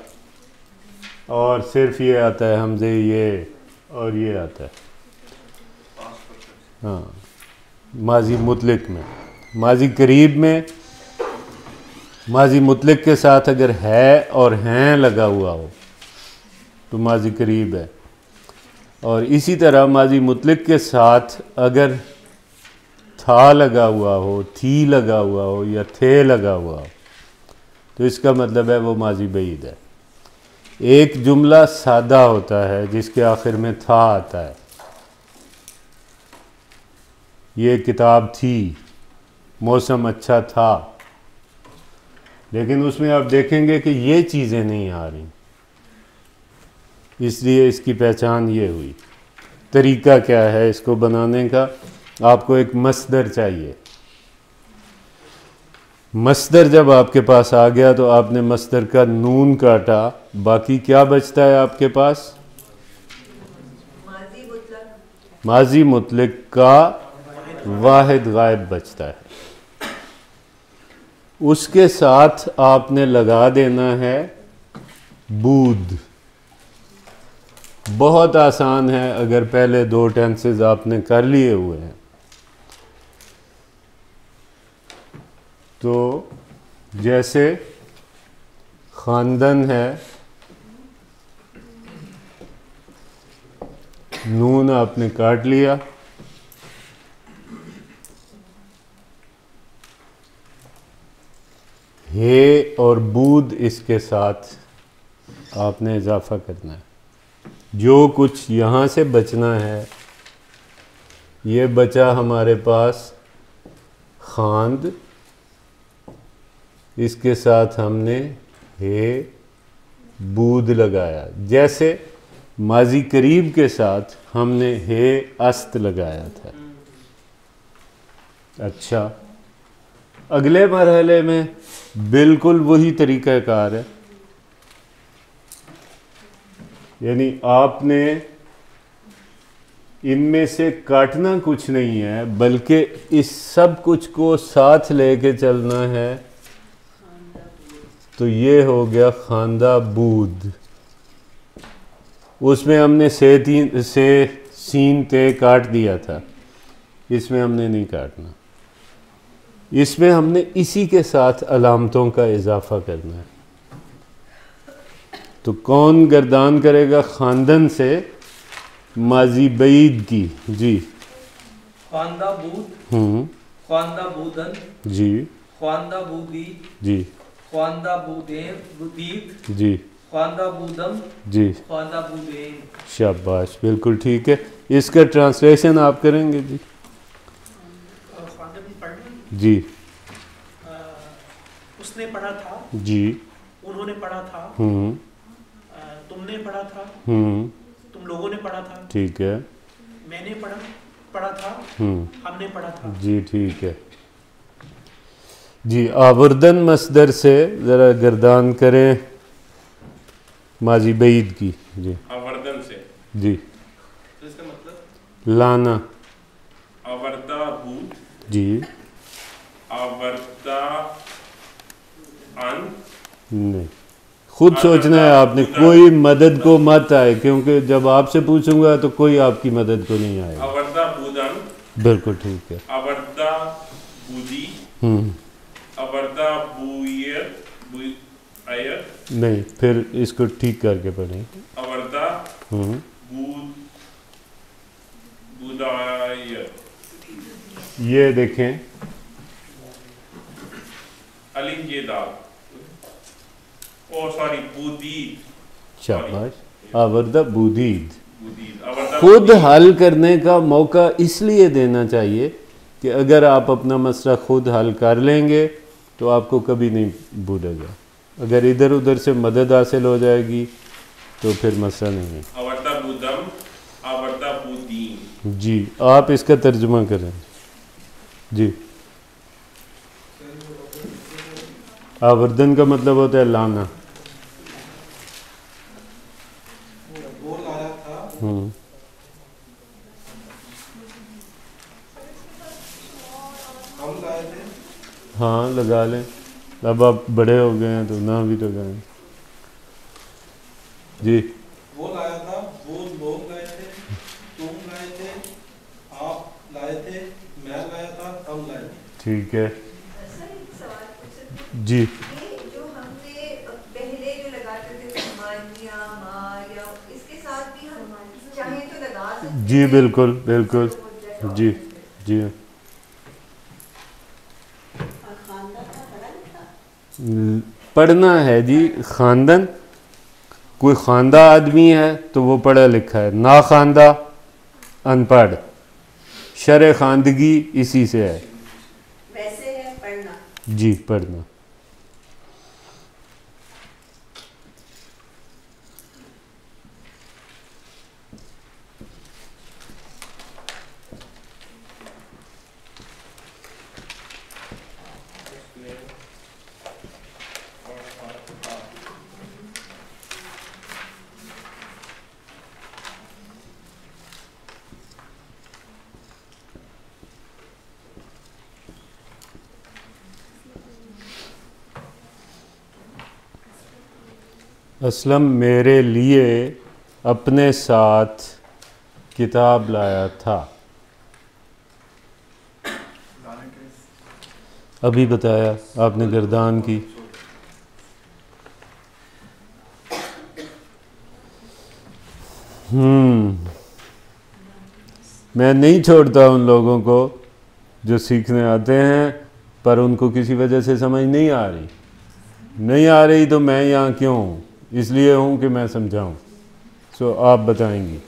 और सिर्फ ये आता है हमज़े ये, और ये आता है हाँ माजी मुतलिक में। माजी करीब में माजी मुतलिक के साथ अगर है और हैं लगा हुआ हो तो माजी करीब है, और इसी तरह माजी मुतलिक के साथ अगर था लगा हुआ हो, थी लगा हुआ हो या थे लगा हुआ हो तो इसका मतलब है वो माजी बईद है। एक जुमला सादा होता है जिसके आखिर में था आता है, ये किताब थी, मौसम अच्छा था, लेकिन उसमें आप देखेंगे कि ये चीज़ें नहीं आ रही, इसलिए इसकी पहचान ये हुई। तरीका क्या है इसको बनाने का? आपको एक मस्दर चाहिए। मस्दर जब आपके पास आ गया तो आपने मस्दर का नून काटा, बाकी क्या बचता है आपके पास? माजी मुतलक का वाहिद गायब बचता है। उसके साथ आपने लगा देना है बूद, बहुत आसान है अगर पहले 2 टेंसेस आपने कर लिए हुए हैं। तो जैसे खानदन है, नून आपने काट लिया, हे और बूद इसके साथ आपने इजाफा करना है। जो कुछ यहाँ से बचना है, ये बचा हमारे पास खांद, इसके साथ हमने हे बूद लगाया। जैसे माजी करीब के साथ हमने हे अस्त लगाया था। अच्छा, अगले मरहले में बिल्कुल वही तरीक़ाकार है, यानी आपने इनमें से काटना कुछ नहीं है, बल्कि इस सब कुछ को साथ लेके चलना है। तो ये हो गया खांदा बूद। उसमें हमने से सीन ते काट दिया था, इसमें हमने नहीं काटना। इसमें हमने इसी के साथ अलामतों का इजाफा करना है। तो कौन गर्दान करेगा खानदन से माजी बईद की? जी, ख्वांदा बूद, ख्वांदा बूदन, जी, ख्वांदा बूदी, जी, ख्वांदा बूदेन, बूदीद, जी, ख्वांदा बूदम, जी, ख्वांदा बूदेन। शाबाश, बिल्कुल ठीक है। इसका ट्रांसलेशन आप करेंगे जी? जी, उसने पढ़ा था, जी, उन्होंने पढ़ा था, तुमने पढ़ा था, तुम लोगों ने पढ़ा था, ठीक है, मैंने पढ़ा था, हमने पढ़ा था। जी, ठीक है जी। आवर्दन मसदर से ज़रा गर्दान करें माजी बईद की। जी, आवर्दन से, जी, तो इसका मतलब लाना। आवर्दा बूद, जी, आवर्दा अन, नहीं, खुद सोचना है आपने, कोई मदद को मत आए, क्योंकि जब आपसे पूछूंगा तो कोई आपकी मदद को नहीं आएगा। आवर्दा बूदन, बिल्कुल ठीक है। आवर्दा बूदी, आवर्दा बुयर, बुयर, नहीं, फिर इसको ठीक करके पढ़ें। आवर्दा बूद, बुदायर। ये देखें, अलिफ ये दाल, ओ सॉरी बूदीद, शाबाश, आवर्दा बूदीद। आवर्दा खुद हल करने का मौका इसलिए देना चाहिए कि अगर आप अपना मसला खुद हल कर लेंगे तो आपको कभी नहीं भूलेगा। अगर इधर उधर से मदद हासिल हो जाएगी तो फिर मसला नहीं है। आवर्दा बूदम, आवर्दा बूदीन। जी, आप इसका तर्जुमा करें। जी, आवर्दन का मतलब होता है लाना। वो लाया था, हम लाए थे। हाँ, लगा लें, अब आप बड़े हो गए हैं तो ना भी लगाएं। जी, वो लाया था, वो लोग लाए थे, तुम लाए थे, आप लाए थे, मैं लाया था, हम लाए थे। ठीक है जी। जो हमने पहले जो लगाते थे मानिया मा या इसके साथ भी हम चाहे तो लगा सकते। जी बिल्कुल बिल्कुल, जी जी। पढ़ना है जी। खानदन, कोई खानदा आदमी है तो वो पढ़ा लिखा है, ना खानदा अनपढ़। शर खानदगी इसी से है। वैसे है पढ़ना। जी, पढ़ना। असलम मेरे लिए अपने साथ किताब लाया था। अभी बताया आपने गर्दान की। मैं नहीं छोड़ता उन लोगों को जो सीखने आते हैं पर उनको किसी वजह से समझ नहीं आ रही तो मैं यहाँ क्यों हूँ? इसलिए हूँ कि मैं समझाऊँ। सो आप बताएंगी।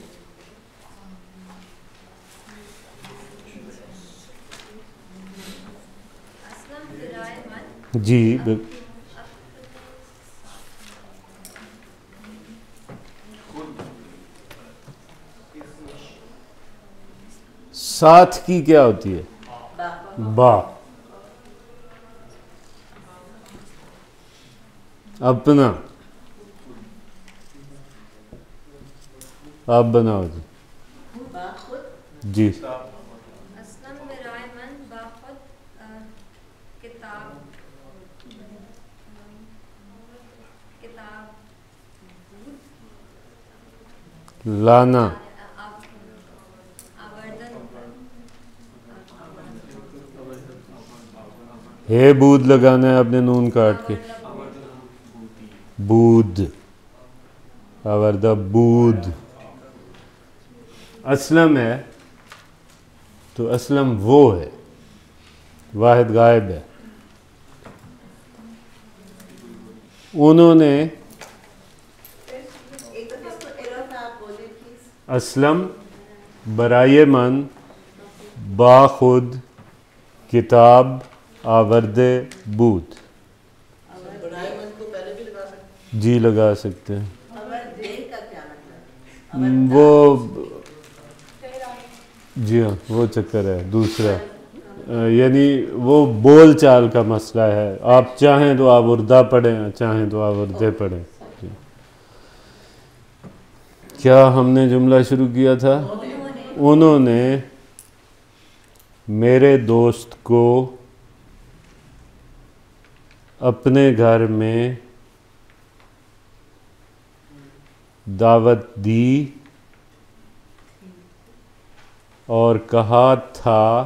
जी साथ की क्या होती है? बा। अपना। आप बनाओ जी। जी लाना। हे बूद लगाना है आपने नून काट के। बूद। आवर्दा बूद। असलम है तो असलम वो है, वाहिद गायब है। उन्होंने असलम बराए मन बाखुद किताब आवर्दे बूद। जी लगा सकते हैं। वो जी हाँ वो चक्कर है दूसरा, यानी वो बोल चाल का मसला है। आप चाहें तो आवर्दा पढ़ें, चाहें तो आवर्दे पढ़ें। क्या हमने जुमला शुरू किया था? उन्होंने मेरे दोस्त को अपने घर में दावत दी और कहा था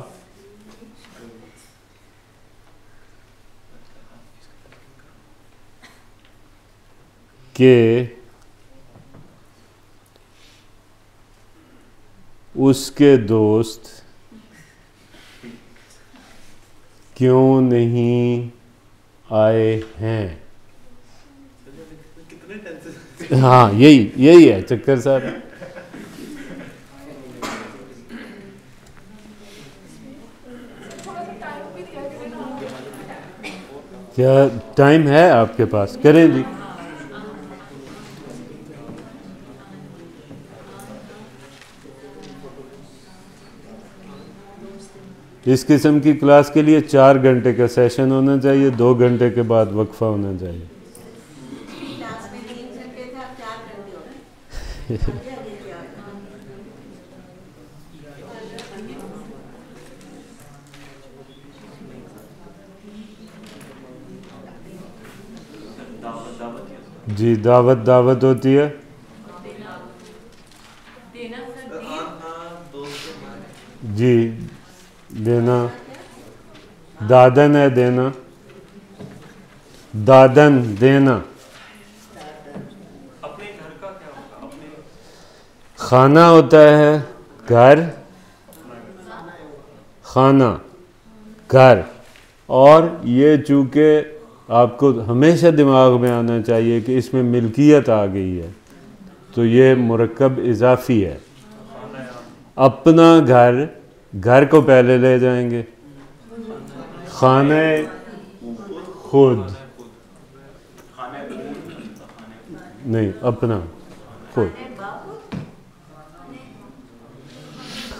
कि उसके दोस्त क्यों नहीं आए हैं। हाँ यही है चक्कर साहब। क्या टाइम है आपके पास? करें जी। इस किस्म की क्लास के लिए 4 घंटे का सेशन होना चाहिए, 2 घंटे के बाद वक्फा होना चाहिए। जी दावत होती है। जी देना। दादन है देना। दादन देना। अपने घर का क्या होगा? अपने खाना होता है घर, खाना घर। और ये चूँकि आपको हमेशा दिमाग में आना चाहिए कि इसमें मिल्कियत आ गई है तो ये मुरक्कब इजाफी है। अपना घर, घर को पहले ले जाएंगे। खाने खुद नहीं, अपना खुद।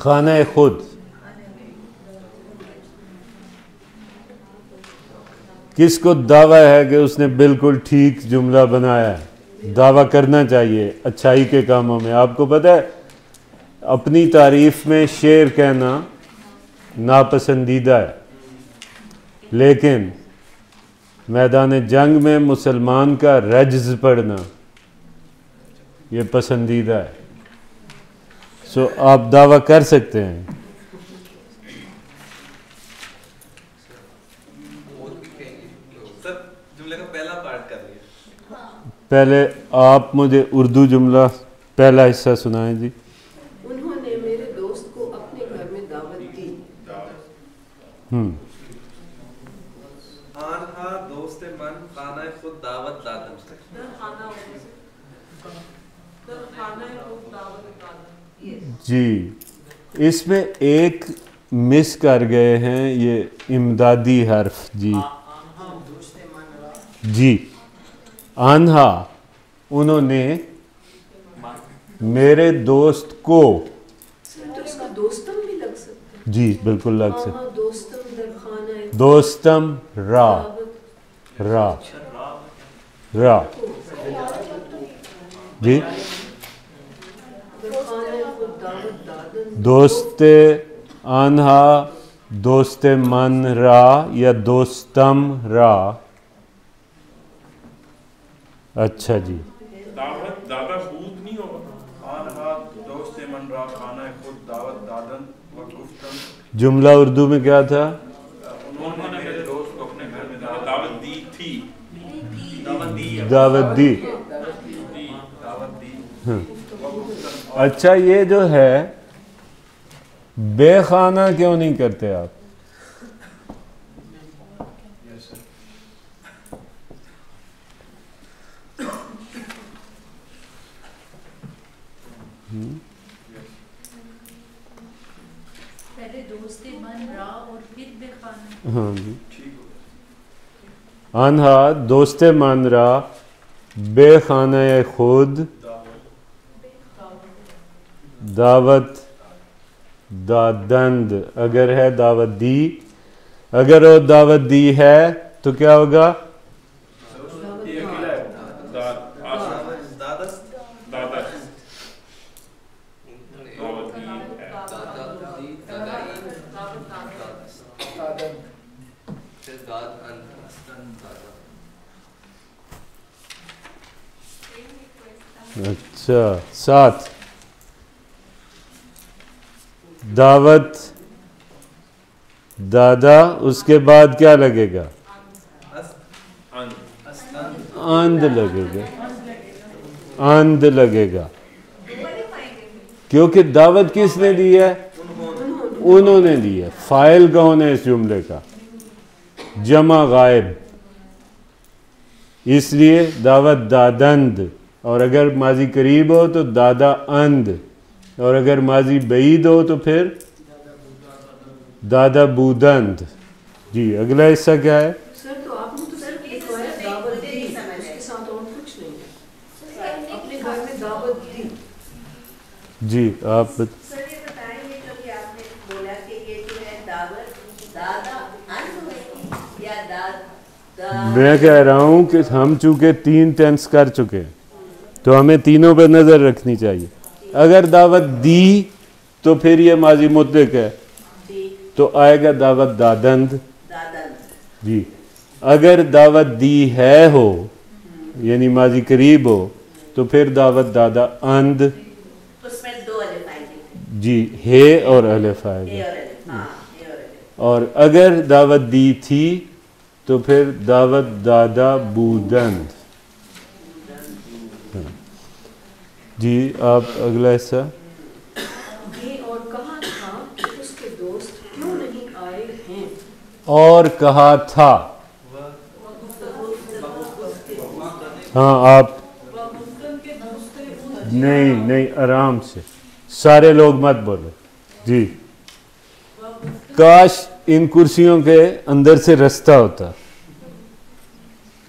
खाने खुद। किसको दावा है कि उसने बिल्कुल ठीक जुमला बनाया है? दावा करना चाहिए अच्छाई के कामों में। आपको पता है अपनी तारीफ में शेर कहना नापसंदीदा है, लेकिन मैदान जंग में मुसलमान का रज्ज़ पढ़ना ये पसंदीदा है। सो आप दावा कर सकते हैं। सर जुमले का पहला पार्ट कर लिया। पहले आप मुझे उर्दू जुमला पहला हिस्सा सुनाएं जी। उन्होंने मेरे दोस्त को अपने घर में दावत दी। आनहा दोस्त मन खाना खुद दावत दादन। जी, इसमें एक मिस कर गए हैं, ये इमदादी हर्फ जी। जी, आन्हा उन्होंने मेरे दोस्त को। तो इसका दोस्तम भी लग सकता है। जी बिल्कुल लग सकता। दोस्तम दर खाना है। दोस्तम रा रा रा जी। दोस्ते आन्हा दोस्ते मन रा या दोस्तम रा। अच्छा जी। दावत दादा बूद नहीं होगा। आनहा दोस्ते मन रा खाना खुद दावत दादन व गुफ्तन। जुमला उर्दू में क्या था? उन्होंने मेरे दोस्त को अपने घर में दावत दी थी। दावत दी। दावत दी। अच्छा, ये जो है बेखाना क्यों नहीं करते आप? पहले दोस्ते मन रा और फिर बेखाना। हाँ जी। आन्हा दोस्ते मन रा बेखाना खुद दावत दादंद। अगर है दावत दी, अगर वो दावत दी है तो क्या होगा? अच्छा, 7 दावत दादा, उसके बाद क्या लगेगा? आंद लगेगा। आंद लगेगा क्योंकि दावत किसने दी है? उन्होंने दी है। फाइल कौन है इस जुमले का? जमा गायब, इसलिए दावत दादंद। और अगर माजी करीब हो तो दादा अंद, और अगर माजी बईद हो तो फिर दादा बूदंद। जी, अगला हिस्सा क्या है? सर तो आपने तो सिर्फ लिखवाया दावत दी, उसके साथ और कुछ नहीं है। अपने घर में दावत दी। जी आप सर ये बताएंगे जो कि आपने बोला कि ये जो है दावत दादा अंत हुई या दादा। मैं कह रहा हूँ कि हम चूंकि 3 टेंस कर चुके हैं तो हमें तीनों पे नज़र रखनी चाहिए। अगर दावत दी तो फिर ये माजी मुतलक है तो आएगा दावत दादंद। जी, अगर दावत दी है हो यानी माजी करीब हो तो फिर दावत दादा अंद। उसमें 2 अलिफ आएंगे। जी, हे और अलिफ आएगा। और अगर दावत दी थी तो फिर दावत दादा बूदंद। जी, आप अगला हिस्सा। ये और कहा था कि उसके दोस्त क्यों नहीं आए हैं? और कहा था। हाँ आप नहीं नहीं, आराम से, सारे लोग मत बोलो जी। काश इन कुर्सियों के अंदर से रास्ता होता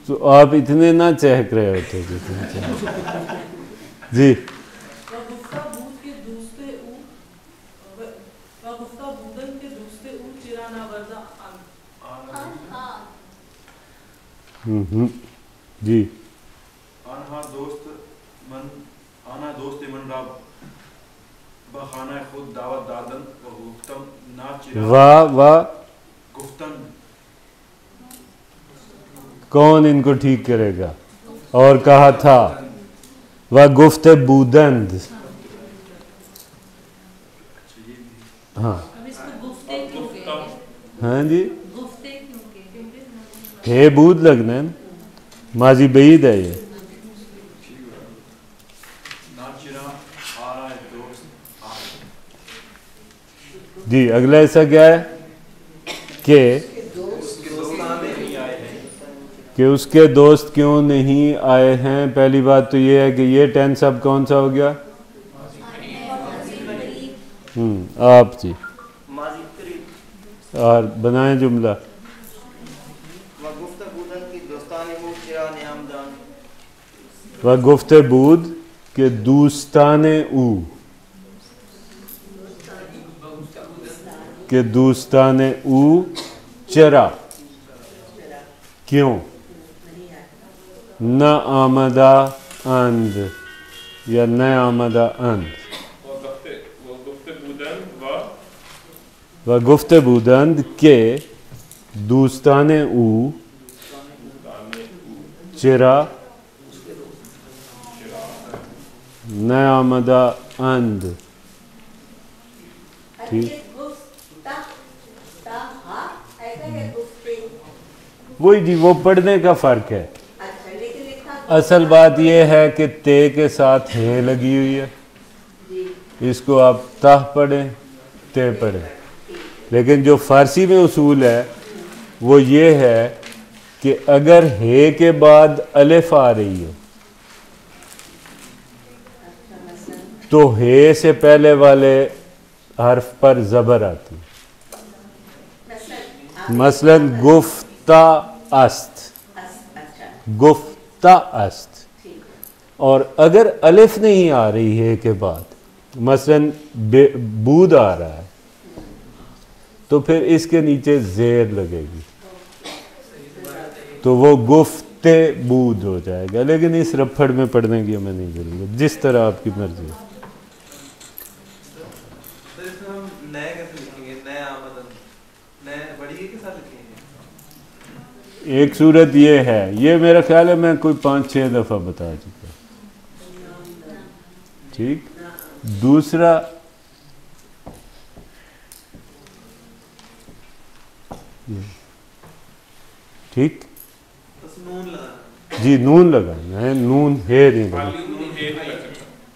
तो आप इतने ना चहक रहे होते जितने जी। जी। आना दोस्त मन रा बखाना खुद दावत दादन व गुफ्तम ना चिरा। वाह वाह। गुफ्तन कौन इनको ठीक करेगा? और कहा था व गुफ्तबूदंद। हाँ हाँ जी, हे बूद लगना है, माजी बईद है ये। जी अगला ऐसा क्या है कि उसके दोस्त क्यों नहीं आए हैं। पहली बात तो ये है कि ये टेंस अब कौन सा हो गया? आप जी और बनाएं जुमला। व गुफ्तबूद के दूस्ताने ऊ के दूस्ताने ऊ चरा क्यों न आमदा अंद या न आमदा अंद। व गुफ्तबूदंद के दूस्ताने ऊ चरा न आमदा अंद। ठीक, वही जी, वो पढ़ने का फ़र्क है। असल बात यह है कि ते के साथ है लगी हुई है, इसको आप ताह पढ़ें ते पढ़ें, लेकिन जो फ़ारसी में उसूल है वो ये है कि अगर हे के बाद अलिफ आ रही है तो हे से पहले वाले हर्फ पर ज़बर आती है। मसलन गुफ्ता अस्त, गुफ्ता अस्त। और अगर अलिफ नहीं आ रही है के बाद, मसलन बूद आ रहा है, तो फिर इसके नीचे ज़ेर लगेगी तो वो गुफ्ते बूद हो जाएगा। लेकिन इस रफड़ में पढ़ने की हमें नहीं जरूरत, जिस तरह आपकी मर्जी है। एक सूरत ये है, ये मेरा ख्याल है मैं कोई 5-6 दफ़ा बता चुका। ठीक, दूसरा ठीक जी, नून लगाना है, नून है नहीं लगा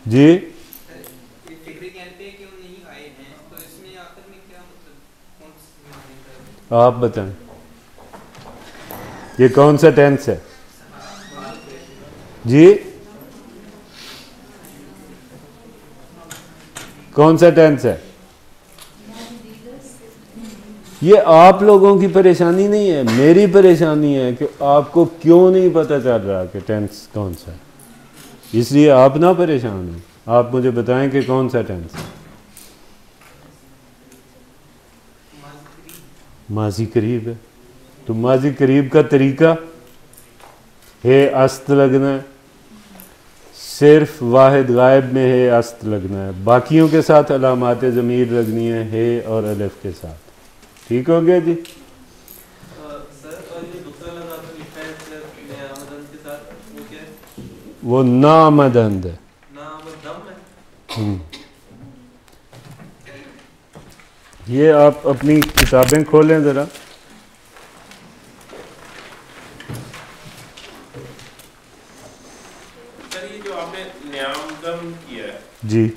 जी। आप बताएं ये कौन सा टेंस है जी? कौन सा टेंस है? ये आप लोगों की परेशानी नहीं है, मेरी परेशानी है कि आपको क्यों नहीं पता चल रहा कि टेंस कौन सा है। इसलिए आप ना परेशान हो, आप मुझे बताएं कि कौन सा टेंस है। माजी करीब है, तो माजी करीब का तरीका है अस्त लगना है, सिर्फ वाहिद गायब में है अस्त लगना है, बाकियों के साथ अलामात ज़मीर लगनी है और अलिफ के साथ। ठीक हो गया जी? वो नामदंद है। ये आप अपनी किताबें खोलें ज़रा। जी, ये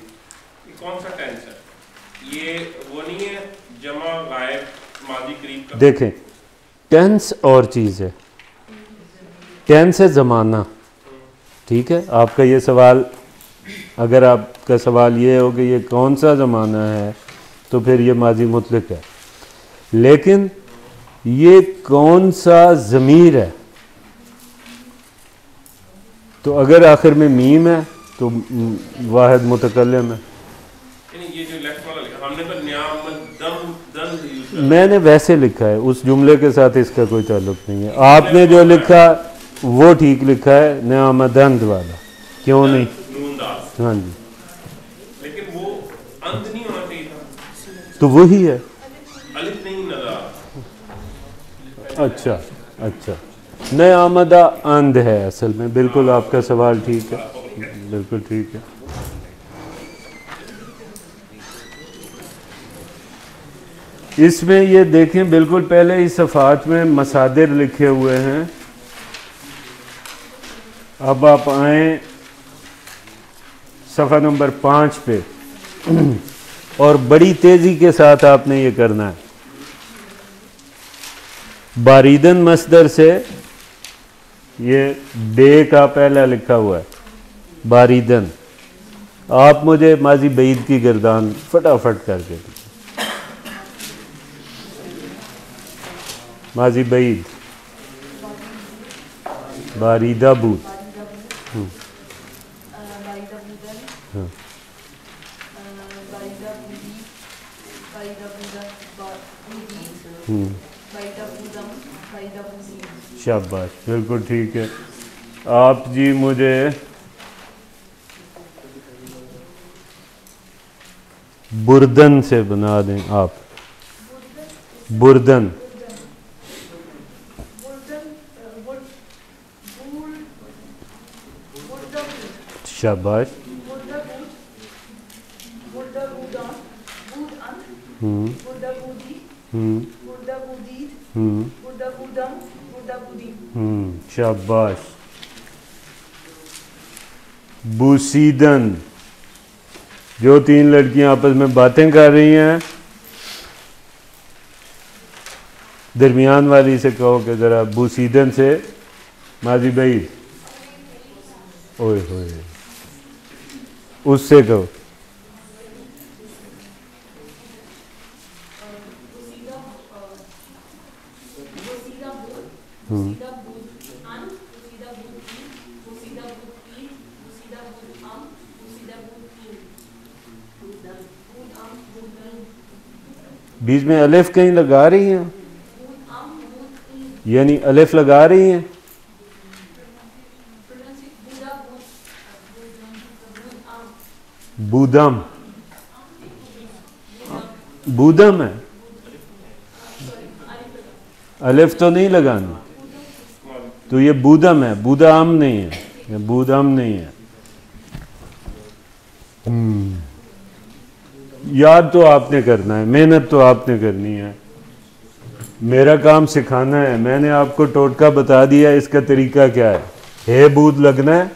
कौन सा टेंस है? ये वो नहीं है जमा गायब माजी करीब का? देखें, टेंस और चीज़ है, टेंस है ज़माना। ठीक है, आपका ये सवाल, अगर आपका सवाल ये हो कि ये कौन सा ज़माना है, तो फिर ये माजी मुतलक है। लेकिन ये कौन सा ज़मीर है, तो अगर आखिर में मीम है तो वाहिद मुतकल्लिम है। ये जो लेफ्ट वाला लिखा हमने तो दम मैंने वैसे लिखा है, उस जुमले के साथ इसका कोई ताल्लुक नहीं है। आपने जो लिखा वो ठीक लिखा है, न्यामदंद वाला क्यों नहीं? हाँ जी, लेकिन वो अंत नहीं होना चाहिए था। तो वही है, अलिफ नहीं नज़र। अच्छा अच्छा, नया आमदा अंध है असल में। बिल्कुल आपका सवाल ठीक है। बिल्कुल ठीक है। इसमें ये देखें बिल्कुल पहले ही सफ़ात में मसादिर लिखे हुए हैं। अब आप आए सफ़ा नंबर 5 पे और बड़ी तेज़ी के साथ आपने ये करना है। बारीदन मस्दर से ये बे का पहला लिखा हुआ है बारीदन। आप मुझे माजी बईद की गर्दान फटाफट करके दीजिए। माजी बईद बारीदा बूद। हाँ शाबाश, बिल्कुल ठीक है। आप जी मुझे बुर्दन से बना दें। आप बुर्दन शाबाश। शाबाश। बूसीदन। जो तीन लड़कियां आपस में बातें कर रही हैं, दरमियान वाली से कहो कि ज़रा बूसीदन से माजी भाई ओए होए उससे कहो। बीच में अलिफ कहीं लगा रही हैं, यानी अलिफ लगा रही हैं। बूदम बूदम है, अलिफ तो नहीं लगानी। तो ये बूदम है, बूदाम नहीं है, ये बूदम नहीं है। याद तो आपने करना है, मेहनत तो आपने करनी है। मेरा काम सिखाना है। मैंने आपको टोटका बता दिया, इसका तरीका क्या है। हे बूद लगना है,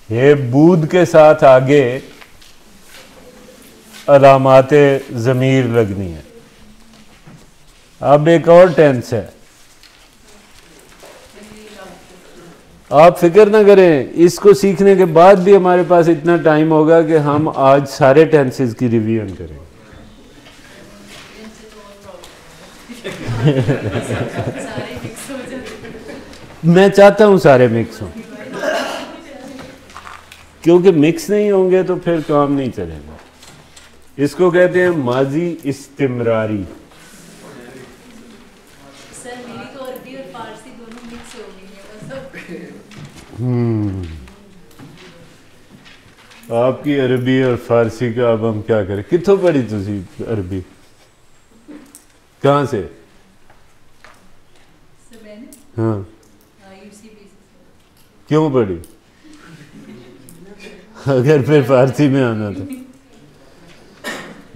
हे बूद के साथ आगे अलामाते ज़मीर लगनी है। अब एक और टेंस है, आप फिक्र ना करें, इसको सीखने के बाद भी हमारे पास इतना टाइम होगा कि हम आज सारे टेंसेस की रिवीजन करें। मैं चाहता हूं सारे मिक्स हों, क्योंकि मिक्स नहीं होंगे तो फिर काम नहीं चलेगा। इसको कहते हैं माजी इस्तिमरारी। आपकी अरबी और फारसी का अब हम क्या करें। कितों पढ़ी तुसी अरबी, कहाँ से? हाँ, क्यों पढ़ी? अगर फिर फारसी में आना था।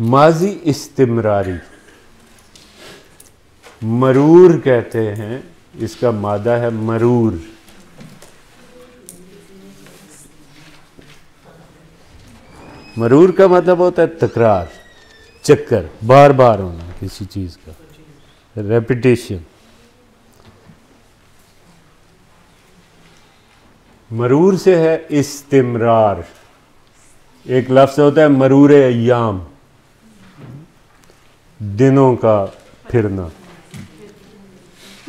माजी इस्तिमरारी मरूर कहते हैं, इसका मादा है मरूर। मरूर का मतलब होता है तकरार, चक्कर, बार बार होना किसी चीज़ का, रेपिटेशन। मरूर से है इस्तिमरार। एक लफ्ज़ होता है मरूर अय्याम, दिनों का फिरना।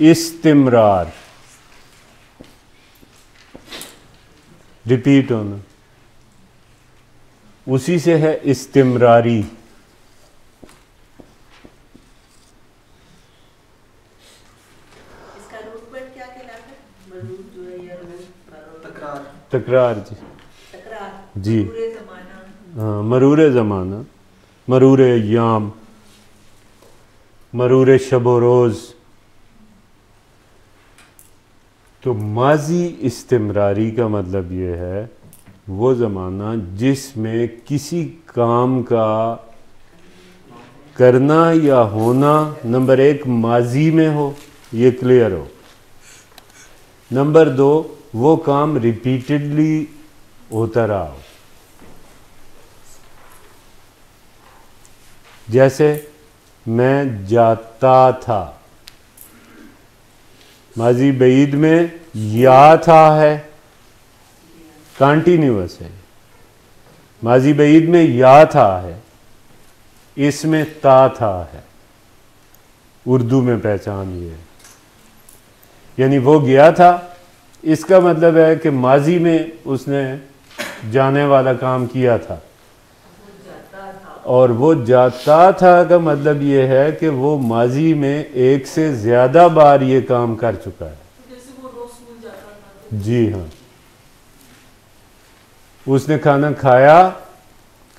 इस्तिमरार रिपीट होना, उसी से है इस्तिमरारी। इसका रूट वर्ड क्या कहलाता है? मरूर जो है या तकरार। तकरार जी, तकरार जी, मरूरे ज़माना। हाँ, मरूरे ज़माना, मरूरे अय्याम, मरूरे शबो रोज़। तो माजी इस्तिमरारी का मतलब ये है वो ज़माना जिसमें किसी काम का करना या होना नंबर 1 माजी में हो, ये क्लियर हो, नंबर 2 वो काम रिपीटेडली होता रहा हो। जैसे मैं जाता था, माजी बईद में या था है, कंटिन्यूअस है। माजी बईद में या था है, इसमें ता था है। उर्दू में पहचान ये है, यानी वो गया था, इसका मतलब है कि माजी में उसने जाने वाला काम किया था, और वो जाता था का मतलब ये है कि वो माजी में एक से ज़्यादा बार ये काम कर चुका है। जी हाँ। उसने खाना खाया,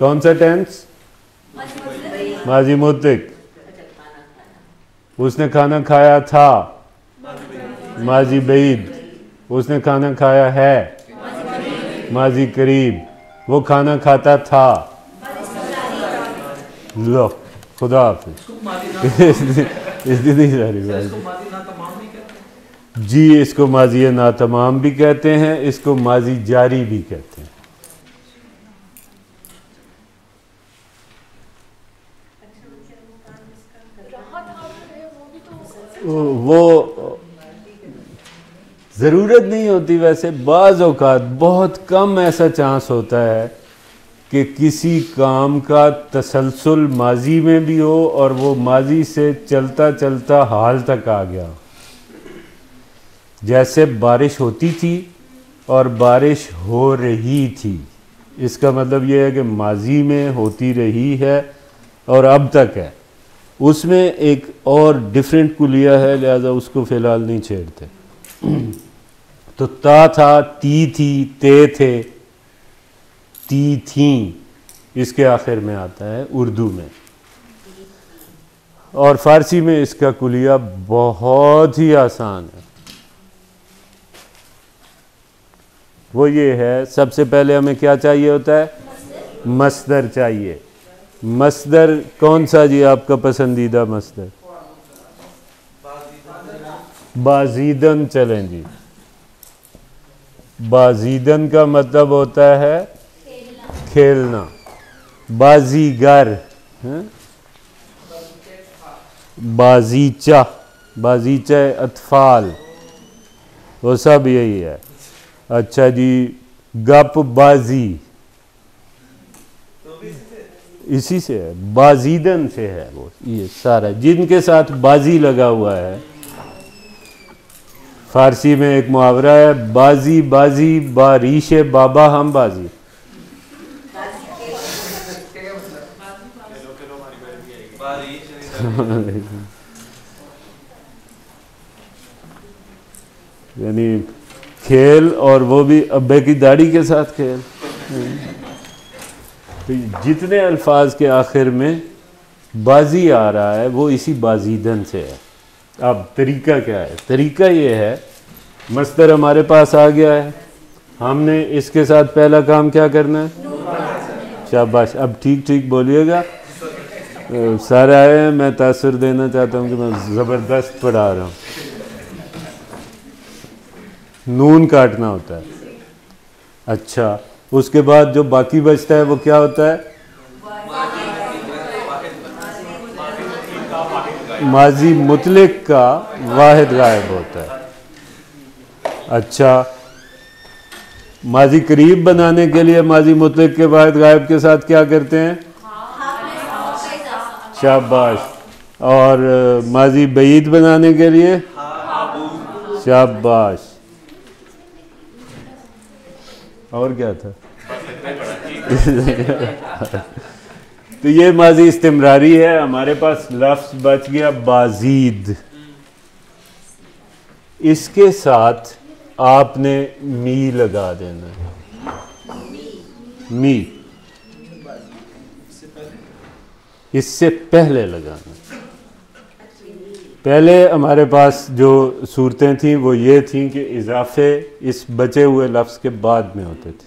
कौन सा टेंस? माजी मुतलक। उसने खाना खाया था, माजी बईद। उसने खाना खाया है, माजी करीब। वो खाना खाता था। लो खुदा हाफिज़। इतनी सारी बात जी। इसको माजी ना तमाम भी कहते हैं, इसको माजी जारी भी कहते हैं। वो ज़रूरत नहीं होती, वैसे बाज़ औक़ात बहुत कम ऐसा चांस होता है कि किसी काम का तसलसल माजी में भी हो और वो माजी से चलता चलता हाल तक आ गया। जैसे बारिश होती थी और बारिश हो रही थी, इसका मतलब ये है कि माजी में होती रही है और अब तक है। उसमें एक और डिफरेंट कुलिया है, लिहाजा उसको फ़िलहाल नहीं छेड़ते। तो ता था, ती थी, ते थे, ती थी, इसके आखिर में आता है उर्दू में। और फ़ारसी में इसका कुलिया बहुत ही आसान है। वो ये है, सबसे पहले हमें क्या चाहिए होता है? मस्दर चाहिए। मस्दर कौन सा जी आपका पसंदीदा मस्दर? बाजीदन। चलें जी। बाजीदन का मतलब होता है खेलना। बाजीगर, बाजीचा, बाजीचा अतफाल, वो सब यही है। अच्छा जी, गप बाजी इसी से है, बाजीदन से है वो, ये सारा जिनके साथ बाजी लगा हुआ है। फारसी में एक मुहावरा है, बाजी बाजी बारिशे बाबा हम बाजी। यानी खेल, और वो भी अब्बे की दाढ़ी के साथ खेल। तो जितने अल्फाज के आखिर में बाजी आ रहा है वो इसी बाजीदन से है। अब तरीका क्या है? तरीका ये है, मस्दर हमारे पास आ गया है, हमने इसके साथ पहला काम क्या करना है? शाबाश। अब ठीक ठीक बोलिएगा, सारे आए हैं, मैं तासुर देना चाहता हूँ कि मैं ज़बरदस्त पढ़ा रहा हूँ। नून काटना होता है। अच्छा, उसके बाद जो बाकी बचता है वो क्या होता है? माजी मुतलक का वाहिद गायब होता है। अच्छा, माजी करीब बनाने के लिए माजी मुतलक के वाहिद गायब के साथ क्या करते हैं? शाबाश। और माजी बईद बनाने के लिए? शाबाश। और क्या था? तो ये माजी इस्तिमरारी है। हमारे पास लफ्ज़ बच गया बाजीद। इसके साथ आपने मी लगा देना है। मी इससे पहले लगाना। पहले हमारे पास जो सूरतें थीं वो ये थीं कि इजाफे इस बचे हुए लफ्ज़ के बाद में होते थे।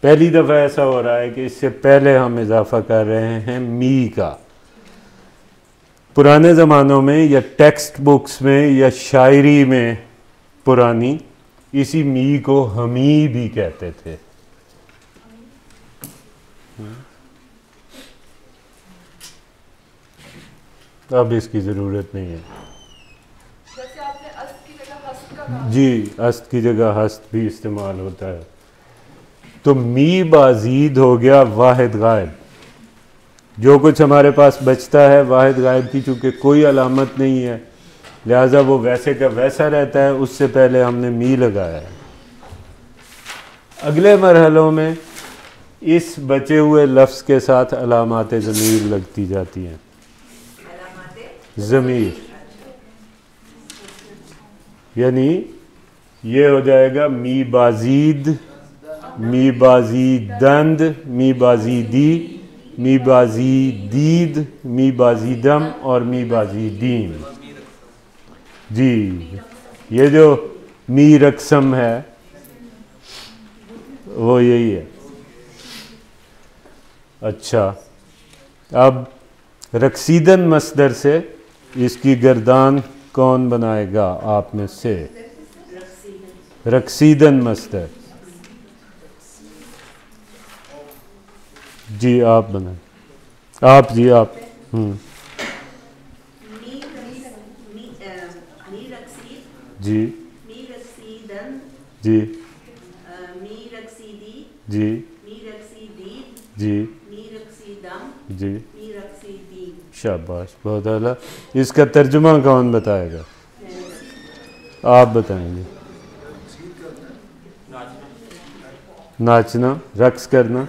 पहली दफ़ा ऐसा हो रहा है कि इससे पहले हम इजाफा कर रहे हैं मी का। पुराने ज़मानों में या टेक्स्ट बुक्स में या शायरी में पुरानी इसी मी को हमी भी कहते थे। अब इसकी ज़रूरत नहीं है। जैसे आपने अस्त की जगह हस्त का कहा। जी, अस्त की जगह हस्त भी इस्तेमाल होता है। तो मी बाजीद हो गया वाहिद गायब। जो कुछ हमारे पास बचता है वाहिद गायब की चूँकि कोई अलामत नहीं है, लिहाजा वो वैसे का वैसा रहता है। उससे पहले हमने मी लगाया है। अगले मरहलों में इस बचे हुए लफ्ज़ के साथ अलामात ज़मीर लगती जाती हैं। ज़मीर यानी ये हो जाएगा मी बाजीद, मी बाजीदंद, मी बाजीदी, मी बाजीदीद, मी बाजीदम और मी बाजीदीन। जी, ये जो मी रकसम है वो यही है। अच्छा, अब रक्सीदन मस्दर से इसकी गर्दान कौन बनाएगा आप में से? रक्सीदन मस्दर जी आप बनाए। आप जी आप। जी जी जी जी जी, शाबाश, बहुत आला। इसका तर्जुमा कौन बताएगा? आप बताएंगे। नाचना, रक्स करना।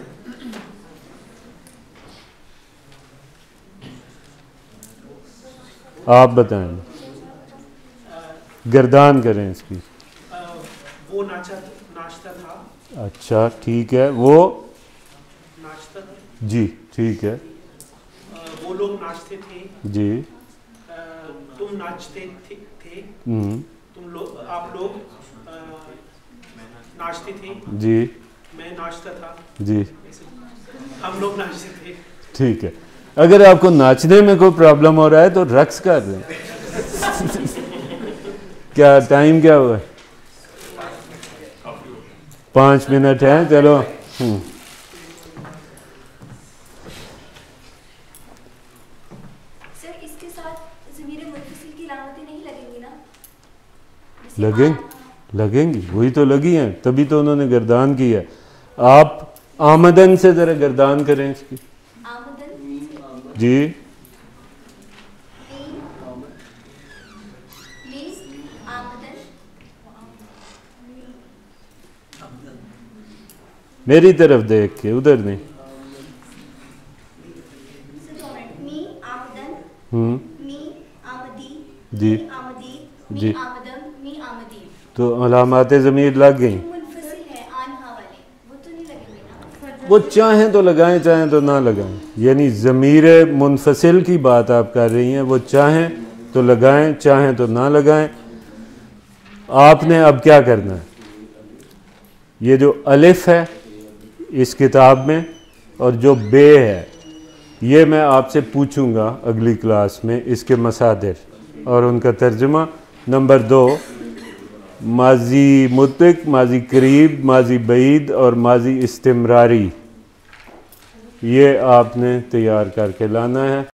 आप बताएंगे। गर्दान करें इसकी। वो नाचता था। अच्छा, ठीक है, वो नाचता था। जी, ठीक है। वो लोग नाचते थे। जी। तुम नाचते थे। आप लोग नाचते थे। जी। मैं नाचता था। जी। हम लोग नाचते थे। ठीक है। अगर आपको नाचने में कोई प्रॉब्लम हो रहा है तो रक्स कर दें। क्या टाइम क्या हुआ? 5 मिनट है, चलो। लगेंगी, वही तो लगी हैं, तभी तो उन्होंने गर्दान की है। आप आमदन से जरा गर्दान करें इसकी। जी, मेरी तरफ देख के, उधर नहीं। जी जी, तो अलामात ज़मीर लग गई। वो चाहें तो लगाएं, चाहें तो ना लगाएं। यानी ज़मीर मुनफसिल की बात आप कर रही हैं, वो चाहें तो लगाएं, चाहें तो ना लगाएं। आपने अब क्या करना है, ये जो अलिफ है इस किताब में और जो बे है, ये मैं आपसे पूछूंगा अगली क्लास में, इसके मसादिर और उनका तर्जुमा। नंबर 2, माजी मुतलक, माजी करीब, माजी बईद और माजी इस्तिमरारी, ये आपने तैयार करके लाना है।